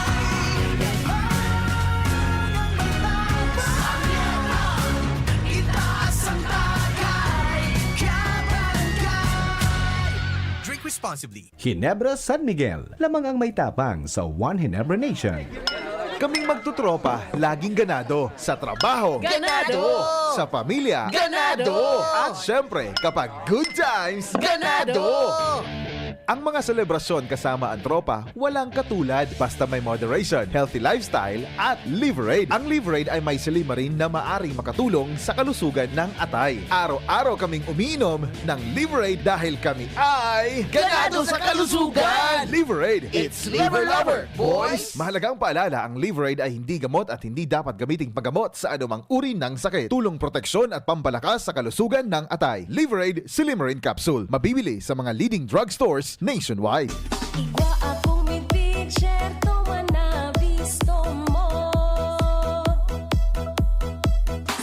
Itaas ang tagay, kabarangay. Drink responsibly. Ginebra San Miguel, lamang ang may tapang sa One Ginebra Nation. Kaming magtutropa, laging ganado. Sa trabaho, Ganado! Sa pamilya, Ganado! At syempre, kapag good times, Ganado! Ang mga selebrasyon kasama ang tropa, walang katulad basta may moderation, healthy lifestyle, at Liverade. Ang Liverade ay may silimarin na maaring makatulong sa kalusugan ng atay. Araw-araw kaming umiinom ng Liverade dahil kami ay Ganado sa kalusugan! Liverade, It's Liver Lover, boys! Mahalagang paalala, ang Liverade ay hindi gamot at hindi dapat gamiting paggamot sa anumang uri ng sakit. Tulong proteksyon at pampalakas sa kalusugan ng atay. Liverade Silimarin Capsule. Mabibili sa mga leading drugstores nationwide. Igwa akong may picture, tuwa na bisto mo.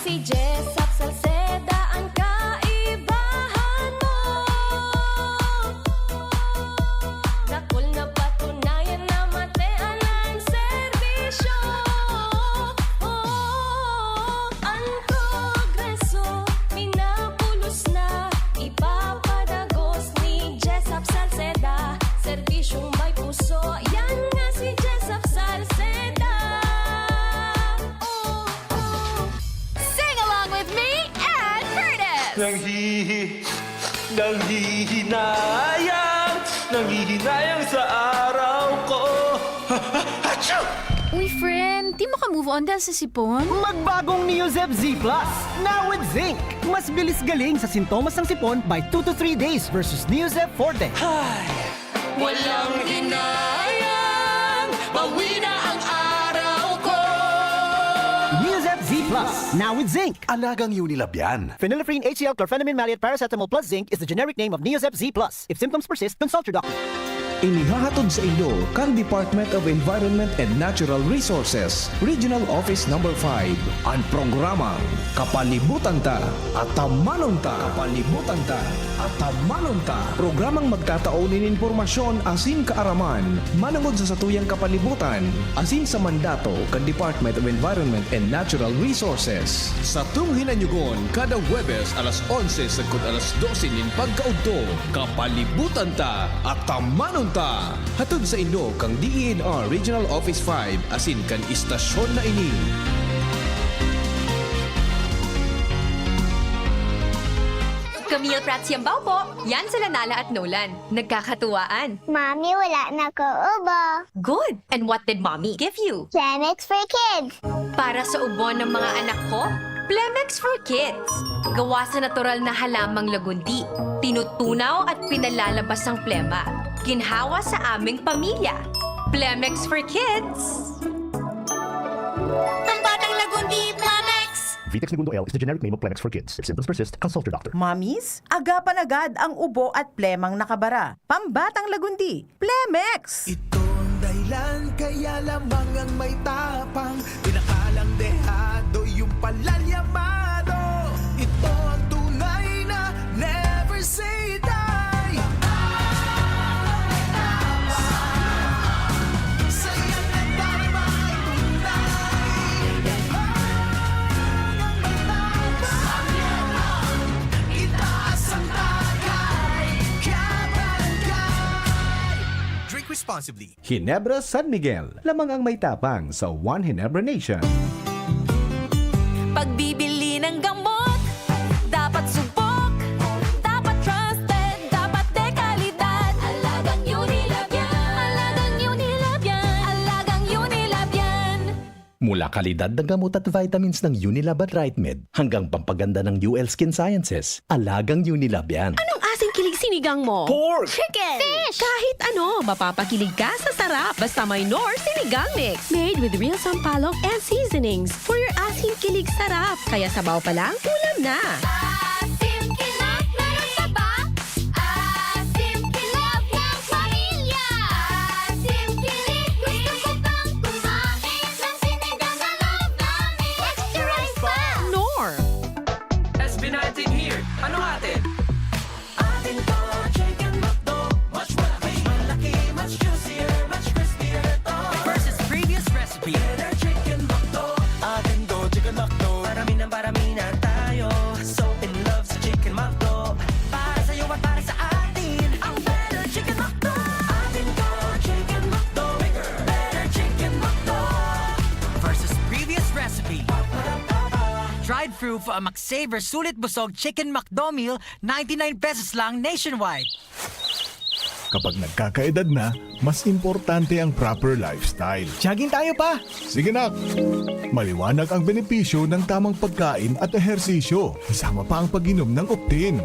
Si Jessap Salceda ang kaibahan mo. Dakol na patunayan na matean ang serbisyo. Ang Kongreso, pinapulos na, ipapadagos ni Jessap Salceda. Serbisyong may puso, yan nga si Jessap Salceda. Sing along with me and Curtis! Nanghihinayang sa araw ko. Uy, friend, di mo ka move on dahil sa sipon? Magbagong Neozep Z Plus, now with zinc. Mas bilis galing sa sintomas ng sipon by 2 to 3 days versus Neozep Forte. Walang hinayang, bawi na ang araw ko. Neozep Z Plus, now with zinc. Alagang Unilab yan. Phenylephrine HCl chlorphenamine maleate paracetamol plus zinc is the generic name of Neozep Z Plus. If symptoms persist, consult your doctor. Inihahatod sa inyo kang Department of Environment and Natural Resources, Regional Office No. 5, ang programang Kapalibutan Ta at Tamanon Ta. Kapalibutan Ta at Tamanon Ta. Programang magtataunin informasyon asin kaaraman, manangod sa satuyang kapalibutan, asin sa mandato kan Department of Environment and Natural Resources. Sa tunghinanyugon, kada Huwebes alas 11 sagkod alas 12 nin pagkaudto, Kapalibutan Ta at Tamanon Ta. Hatod sa inyo kang DENR Regional Office 5 asin kan istasyon na ini. Camille Prats Yambaw po. Yan sila Nala at Nolan. Nagkakatuwaan. Mommy, wala na ko ubo. Good. And what did Mommy give you? Plemex for kids. Para sa ubo ng mga anak ko, Plemex for Kids. Gawa sa natural na halamang lagundi. Tinutunaw at pinalalabas ang plema. Ginhawa sa aming pamilya. Plemex for Kids. Ang batang lagundi, Plemex! Vitex Segundo L is the generic name of Plemex for kids. If symptoms persist, consult your doctor. Mommies, agapan agad ang ubo at plemang nakabara. Pambatang lagundi, Plemex! Ito ang dahilan kaya lamang ang may tapang, pinakalang dehado yung palalyamado. Ito ang tunay na never say die. Saya na tama ay tunay. Itaas ang tagay, kabarangay. Drink responsibly. Ginebra San Miguel, lamang ang may tapang sa One Ginebra Nation. Pagbibili ng gamot, dapat subok, dapat trusted, dapat dekalidad. Alagang Unilab yan, alagang Unilab yan, alagang Unilab yan. Mula Mula kalidad ng gamot at vitamins ng Unilab at RightMed hanggang pampaganda ng UL Skin Sciences, alagang Unilab yan. Anong asing kilig sinigang mo? Pork! Chicken! Fish! Kahit ano, mapapakilig ka sa sarap basta may Knorr Sinigang Mix. Made with real sampalok and seasonings for your asing kilig sarap. Kaya sabaw pa lang, ulam na. Asim kilap, meron pa ba? Asim kilap ng pamilya. Asim kilig, gusto ko pang kumain ng sinigang na loob namin. Extra rice pa! Knorr! SB19 here. Ano atin? Atin to, chicken McDo. Much malaki, much juicier, much crispier to. Versus previous recipe. Better chicken McDo. Atin to, chicken McDo. Parami na tayo. So in love sa chicken McDo. Para sa'yo at para sa atin. Ang better chicken McDo. Atin to, chicken McDo. Bigger, better chicken McDo. Versus previous recipe. Dried through for a McSaver Sulit Busog Chicken McDo meal, 99 pesos lang nationwide. Kapag nagkakaedad na, mas importante ang proper lifestyle. Jogging tayo pa! Sige nak! Maliwanag ang benepisyo ng tamang pagkain at ehersisyo. Kasama pa ang pag-inom ng Optin.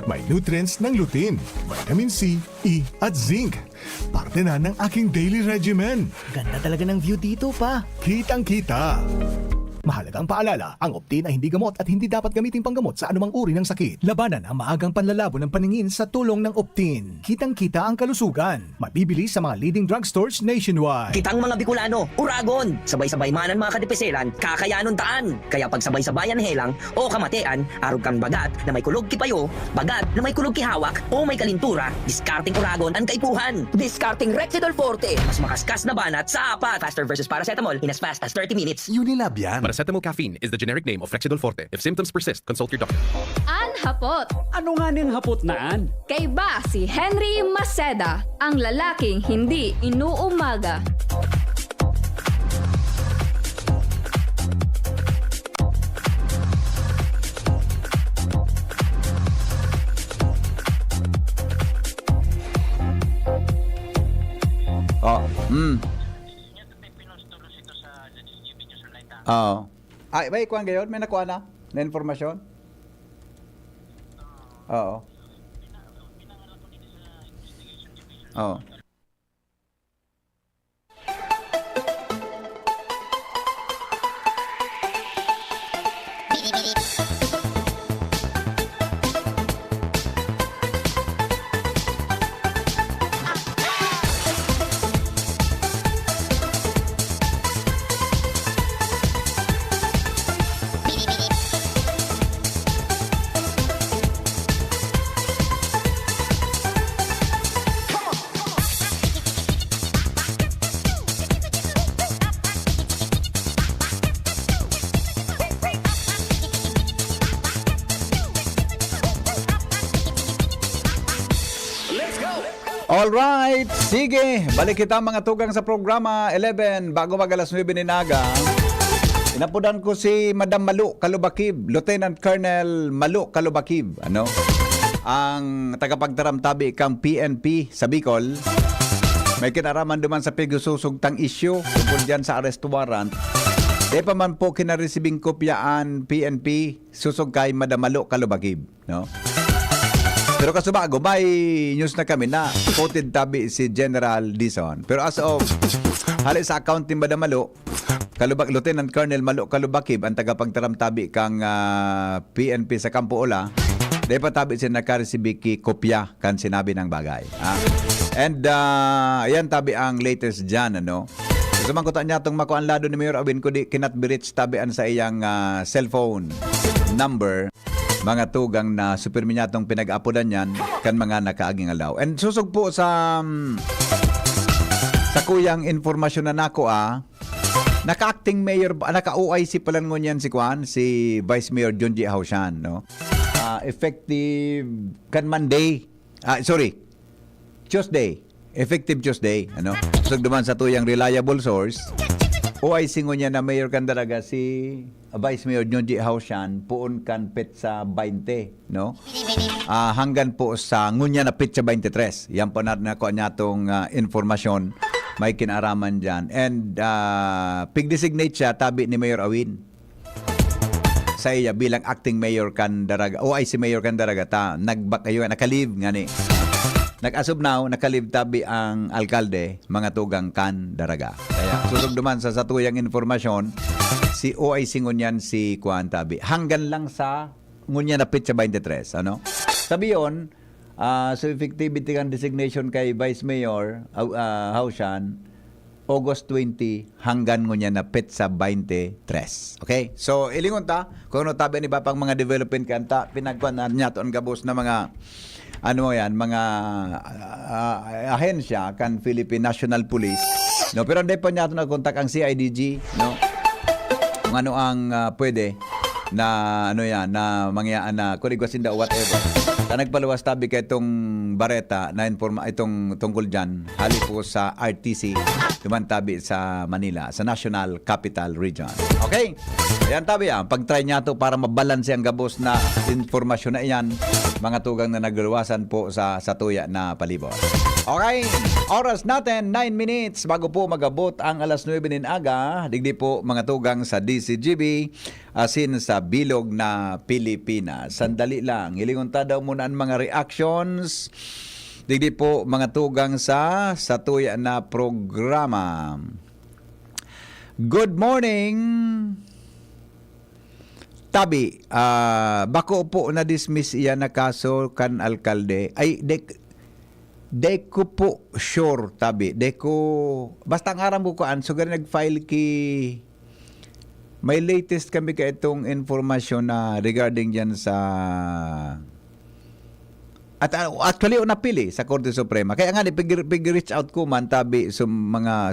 May nutrients ng lutein, vitamin C, E at zinc. Parte na ng aking daily regimen. Ganda talaga ng view dito pa. Kitang-kita. Mahalagang paalala, ang Optin ay hindi gamot at hindi dapat gamitin panggamot sa anumang uri ng sakit. Labanan ang maagang panlalabo ng paningin sa tulong ng Optin. Kitang-kita ang kalusugan. Mabibili sa mga leading drugstores nationwide. Kitang mga Bicolano, uragon, sabay-sabay manan mga kadipeselan, kakayanon taan. Kaya pag sabay-sabayan helang o kamatean, arog kang bagat na may kulog kipayo, bagat na may kulog kihawak o may kalintura, discarding uragon ang kaipuhan. Discarding Rexidol Forte, mas makaskas na banat sa apat. Faster versus paracetamol in as fast as 30 minutes. Unilab yan. Paracetamol caffeine is the generic name of Rexidol Forte. If symptoms persist, consult your doctor. Hapot. Ano nga ning hapot naan? Kay ba si Henry Maceda, ang lalaking hindi inuumaga. Oo. Ay, ba ikuan gayon? May nakuha na informasyon? Oo. Oo. Alright, sige. Balik kita mga tugang sa programa 11 bago mag alas 9 ninaga. Inapudan ko si Madam Malu Kalubakib, Lieutenant Colonel Malu Kalubakib, ang tagapagtaramtabi kang PNP sa Bicol. May kinaraman duman sa pigususugtang issue tungkol dyan sa arrest warrant. Di pa man po kinaresibing kopyaan PNP susog kay Madam Malu Kalubakib, Pero kasubago, may news na kami na quoted tabi si General Dizon. Pero as of, halit sa account ni Madam Malu, Lieutenant Colonel Malu Kalubakib, ang tagapagtaramtabi kang PNP sa Campo Ola, di pa tabi siya nakaresibiki kopya kan sinabi ng bagay. And yan tabi ang latest dyan, Sumangkutan niya itong makuanlado ni Mayor Awin ko di kinatbirits tabian sa iyang cellphone number. Mga tugang na superminyatong pinag-apodan yan kan mga nakaaging alaw. And susog po sa kuyang informasyon na nako naka-acting mayor, naka-OIC pala ngunyan si Vice Mayor Junji Haushan, effective kan Monday, Tuesday, effective Tuesday, Susog duman sa tuyang reliable source, OIC ngunyan na mayor kan dalaga si Vice Mayor Junji Haushan puon kan petsa 20, hanggang po sa ngunya na petsa 23. Yan po na ko niya tong informasyon may kinaraman dyan. And pig-designate siya tabi ni Mayor Awin sa iya bilang acting mayor kan Daraga. OIC mayor kan Daraga ta nakalive ngani. Nag-asub now, nakalive tabi ang alkalde, mga tugang kan Daraga. Kaya susog duman sa satuyang informasyon, si OIC ngunyan si Kuan tabi. Hanggan lang sa ngunyan napit sa 23, ano? Sabi yun, so effectivity kan designation kay Vice Mayor Haushan, August 20 hanggang ngunyan napit sa 23. Okay? So, ilingon ta, kung ano tabi ni Bapang mga development kanta, pinagkuhan niya to ang gabos na mga mga ahensya kan Philippine National Police. No, pero hindi pa niya ito nagkontak ang CIDG, no? Kung ano ang pwede na na mangyaan na kurigwasin daw whatever. Nagpaluwas tabi kay itong Bareta na itong tungkol dyan hali po sa RTC tumantabi sa Manila, sa National Capital Region. Okay? Ayan tabi pag-try niya to para mabalanse ang gabos na informasyon na iyan, mga tugang na nagluwasan po sa tuya na palibot. Okay, oras natin 9 minutes bago po magabot ang alas 9 din aga. Digdi po mga tugang sa DCGB asin sa bilog na Pilipinas. Sandali lang, hilingon ta daw muna ang mga reactions. Digdi po mga tugang sa tuya na programa. Good morning. Tabi, bako po na-dismiss iyan na kaso kan alkalde. Ay, Deko po sure tabi. Deko basta ang aram ko kuan so gani nag-file ki may latest kami ka itong informasyon na regarding diyan sa at actually napili sa Korte Suprema. Kaya nga pig-reach out ko man tabi mga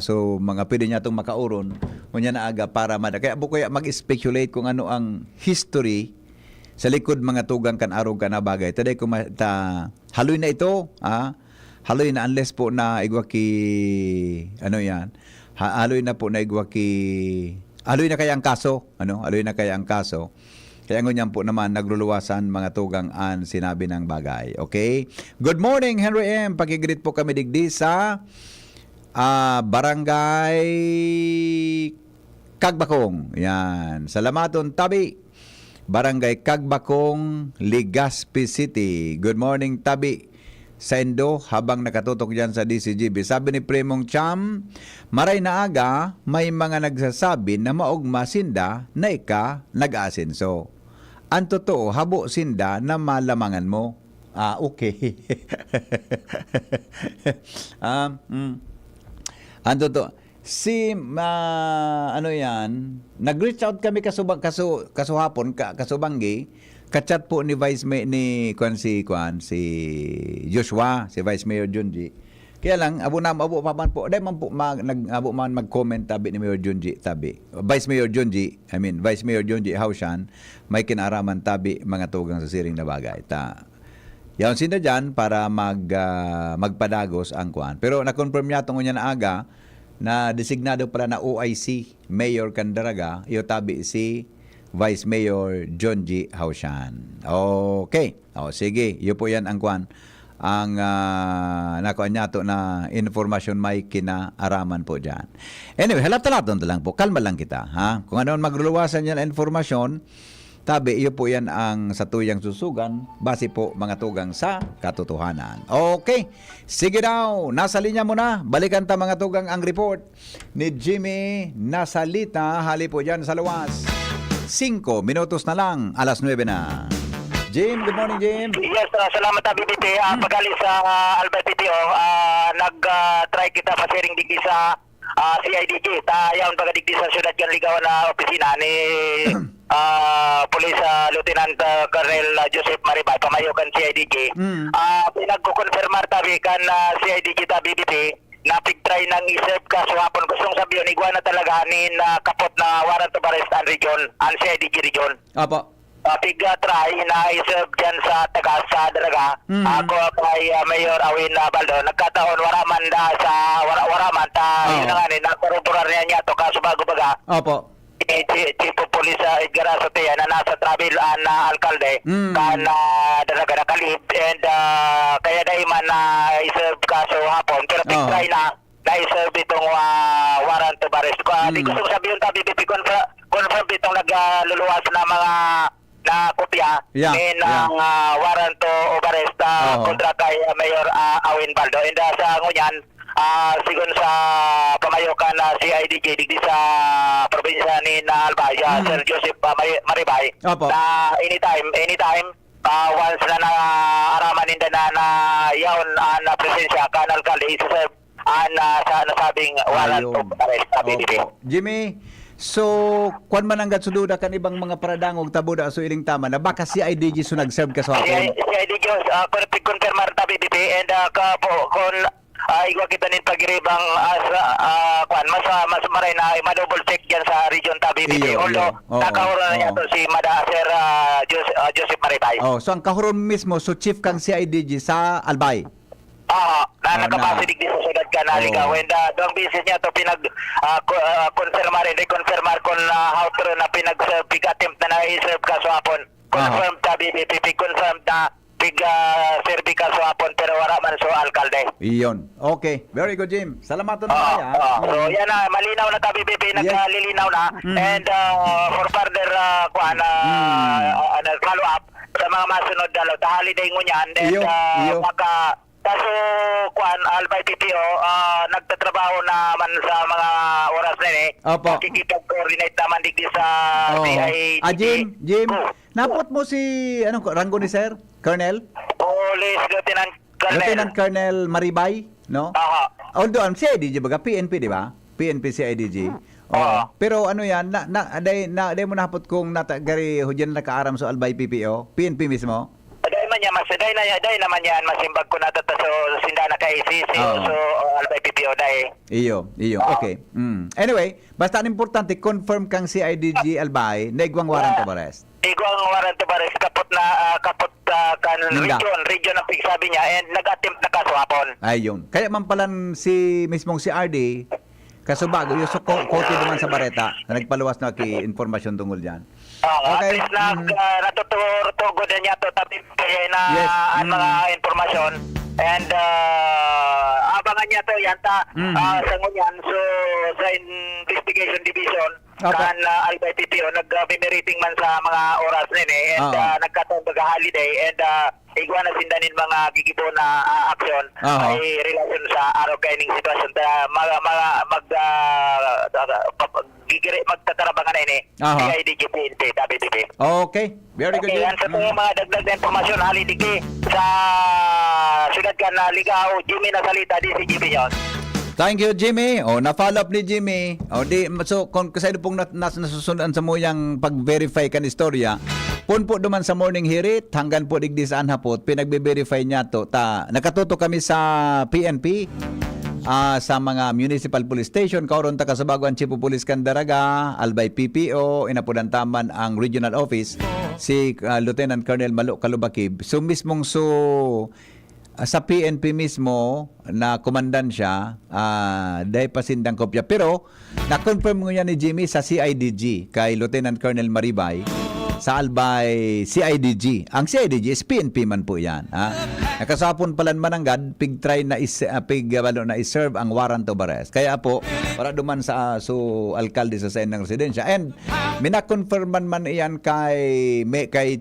pwede niya itong makauron kunya na aga para kaya buko mag-speculate kung ano ang history sa likod mga tugang kan arog ka na bagay. Taday ko haloy na ito, haloy na unless po na igwaki haloy na po na igwaki haloy na kaya ang kaso, haloy na kaya ang kaso. Kaya ngunyan po naman nagluluwasan mga tugang an sinabi ng bagay. Okay? Good morning Henry M. Pakigreet po kami digdi sa Barangay Kagbakong. Yan. Salamaton tabi. Barangay Kagbakong, Legazpi City. Good morning tabi. Sa Indo habang nakatutok dyan sa DCGB. Sabi ni Premong Cham, maray na aga, may mga nagsasabi na maugma sinda na ika nag-asenso. Ang totoo, habo sinda na malamangan mo. Okay. Ang totoo, nag-reach out kami kasubanggi, kachat po ni si Joshua, si Vice Mayor Junji. Kaya lang abo pa man po, dai man po mag-comment tabi ni Mayor Junji tabi. Vice Mayor Junji Haushan, may kinaraman tabi mga tugang sa siring na bagay. Yaon sinda dyan para magpadagos ang kuan. Pero na-confirm niya tungo niya na aga na designado pala na OIC Mayor Candaraga, iyo tabi si Vice Mayor Junji Haushan. Okay. Sige, iyo po yan ang kuan. Ang nakuha niya to na informasyon may kinaaraman po dyan. Anyway, halata-laton lang po. Kalma lang kita. Kung ano magluluwasan yan informasyon, tabi, iyo po yan ang satuyang susugan base po mga tugang sa katotohanan. Okay. Sige daw. Nasa linya mo na. Balikan ta mga tugang ang report ni Jimmy Nasalita. Hali po dyan sa luwas. 5 minutos na lang, alas 9 na. Jim, good morning, Jim. Yes, salamat BBT. Pagaling sa Albert PTO, nag-try kita pa sharing digdi sa CIDG. Tayaw pagadigdi sa Syudad yan ligawan na opisina ni Police Lieutenant Colonel Joseph Maribay, pamayo kan CIDG. Pinagkukonfirmar tabi kan CIDG ta BBT na pig-try ng iserve ka so hapon gustong sabihin igwa na talaga ni kapot na warrant of arrest ang region, ang CIDG region. Apo. Pig-try na iserve dyan sa taga sa Daraga. Ako kay Mayor Awin Baldo, nagkataon waraman waraman yun na nga ni nakorupura niya to kaso bago baga. Opo. Chief of Police Edgar Azotea na nasa travel na alkalde kan Daraga nakalib and kaya dahil man na iserve kaso hapon pero pig-try na i-serve itong Obares. Di ko sabihin ta BBP confirm itong nagluluwas na mga na kopya ng warrant to arrest kontra kay Mayor Awin Baldo. And sa ngunyan, sigon sa pamayokan na CIDG digdi sa probinsya ni Albay, Sir Joseph Maribay, na anytime once na naaraman ninda na yaon na presensya kan alkalde isa sa nasabing warrant of arrest sa BBP. Jimmy, so kwan man ang gatsududa kan ibang mga paradangog tabuda so iling tama na baka si IDG so nag-serve ka sa hapon. CIDG confirmar ta BBP and kon igwa kita nin pagiribang mas maray na ma-double check yan sa region ta BBP. Although nakahuro na niya to si Sir Joseph Maribay. So ang kahuron mismo so chief kang CIDG sa Albay. Na nakapasidig din sa syudad ka na ligaw. And doang business niya to reconfirmar kon how true na pig-attempt na na-serve ka sa hapon. Confirmed ta BBP, confirmed na pig-serve ka sa hapon pero wala man so alkalde. Iyon. Okay. Very good, Jim. Salamat na kaya. So yan na, malinaw na ta BBP, naglilinaw na. And for further follow up sa mga masunod dalo, ta holiday ngunyan. And kaso Albay PPO nagtatrabaho naman sa mga oras na nakikipag-coordinate naman digdi sa CIDG. Jim, napot mo si rango ni Sir? Colonel? Police Lieutenant Colonel Maribay, no? Although ang CIDG baga PNP, di ba? PNP CIDG. Pero ano yan, day mo napot kung natagari hudyan na nakaaram sa Albay PPO? PNP mismo? Day naman yan, masimbag ko natata so sinda na kay ICC so Albay PPO day. Iyo. Okay. Anyway, basta ang importante, confirm kang CIDG Albay na igwang warrant of arrest. Igwang warrant of arrest, kapot kan region ang pigsabi niya and nag-attempt na kaso hapon. Ayun. Kaya man palan si mismong si RD, kaso bago, yung kote naman sa Bareta, na nagpaluwas na informasyon tungkol dyan. Okay. At least natuturo din niya to tapi na ang mga informasyon. And abangan niya to yan sa ngunyan. So sa investigation division kan Albay PPO nag-rating man sa mga oras nini and nagkataon baga holiday and igwa na sindanin mga gigibo na aksyon ay relasyon sa araw kaining sitwasyon magtatarabangan na ini CIDG PNP WDP. Okay, very good. Yan sa mga dagdag na informasyon halidigi sa syudad ka na ligaw Jimmy na salita di si Jimmy yun. Thank you, Jimmy. Na-follow up ni Jimmy. So, kung kasi pong nasusundan sa mo yung pag-verify kan istorya, pun po duman sa morning hirit, hanggang po digdi saan hapot, pinagbe-verify niya to. Nakatuto kami sa PNP, sa mga municipal police station, kauron ta kasabago ang Chief of Police Candaraga, Albay PPO, inapudan taman ang regional office, si Lieutenant Colonel Malo Kalubakib. So, mismong sa PNP mismo na komandansya dahil pasindang kopya pero na-confirm mo yan ni Jimmy sa CIDG kay Lieutenant Colonel Maribay sa Albay CIDG. Ang CIDG is PNP man po yan. Nakasapon palan mananggad pig-try na i-serve ang warrant of arrest. Kaya po, para duman sa alkalde sa sain ng residensya. And minakonfirman man iyan kay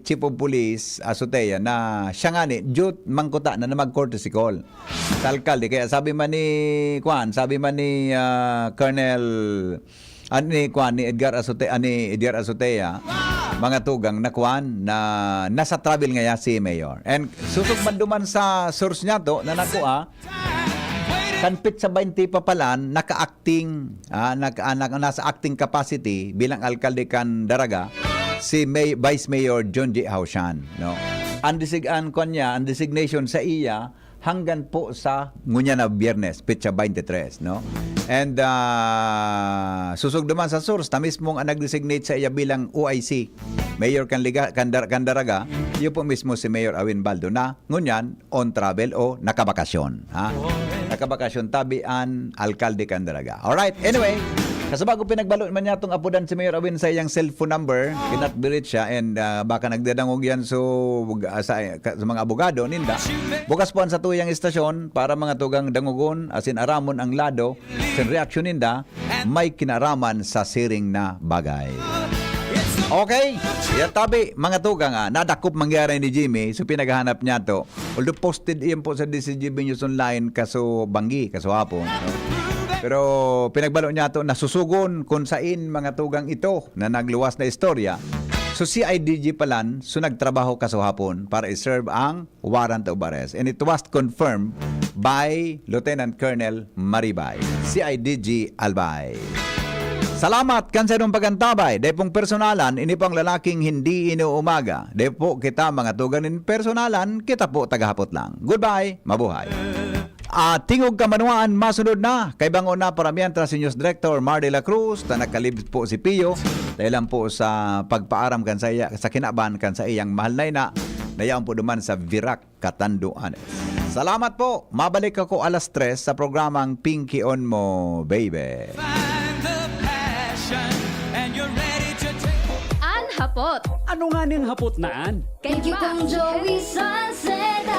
Chief of Police Azotea na siya nga ni Jut mangkuta na mag-courtesy call sa alkalde. Kaya sabi man ni Colonel ni Edgar Azotea mga tugang na nasa travel ngaya si Mayor. And susugman duman sa source niya to na nakuha kanpit sa 20 papalan naka-acting nasa acting capacity bilang alkalde kan Daraga si Vice Mayor John J. Haushan, no. Ang designation sa iya hanggang po sa ngunya na Biyernes, petsa 23, no? And susog naman sa source na mismong ang nag-designate sa iya bilang OIC, Mayor Candaraga, yun po mismo si Mayor Awin Baldo na ngunyan on travel o nakabakasyon. Nakabakasyon tabian, Alkalde Candaraga. Alright, anyway, Kasi bago pinagbalo man niya itong apudan si Mayor Awin sa iyang cellphone number, cannot be reached siya, and baka nagdadangog yan sa mga abogado, ninda. Bukas po sa tuyang istasyon para mga tugang dangugon, asin aramon ang lado, sin reaksyon ninda, may kinaraman sa siring na bagay. Okay, yan tabi, mga tugang, nadakop mangyari ni Jimmy, so pinaghahanap niya to. Although posted iyan po sa DCGB News Online, kaso banggi, kaso hapon. No? Pero pinagbalo niya to, nasusugon kung sain mga tugang ito na nagluwas na istorya. So CIDG palan, so nagtrabaho kaso hapon para iserve ang warrant of arrest. And it was confirmed by Lieutenant Colonel Maribay, CIDG Albay. Salamat kansa nung pagantabay. Dahil pong personalan, ini pong lalaking hindi inuumaga. Dahil po kita mga tuganin personalan, kita po tagahapot lang. Goodbye, mabuhay. Tingog kamanuan, masunod na. Kay bangon na paramihan si News Director Mar de la Cruz, na nakalib po si Pio. Dahil lang po sa pagpaaram kan sa kinaban kan sa iyang mahal na ina. Dayan po duman sa Virac, Catanduanes. Salamat po. Mabalik ako alas 3 sa programang Pinky on Mo, baby. Hapot. Ano nga ning hapot naan? Kay kitang Joey Salceda.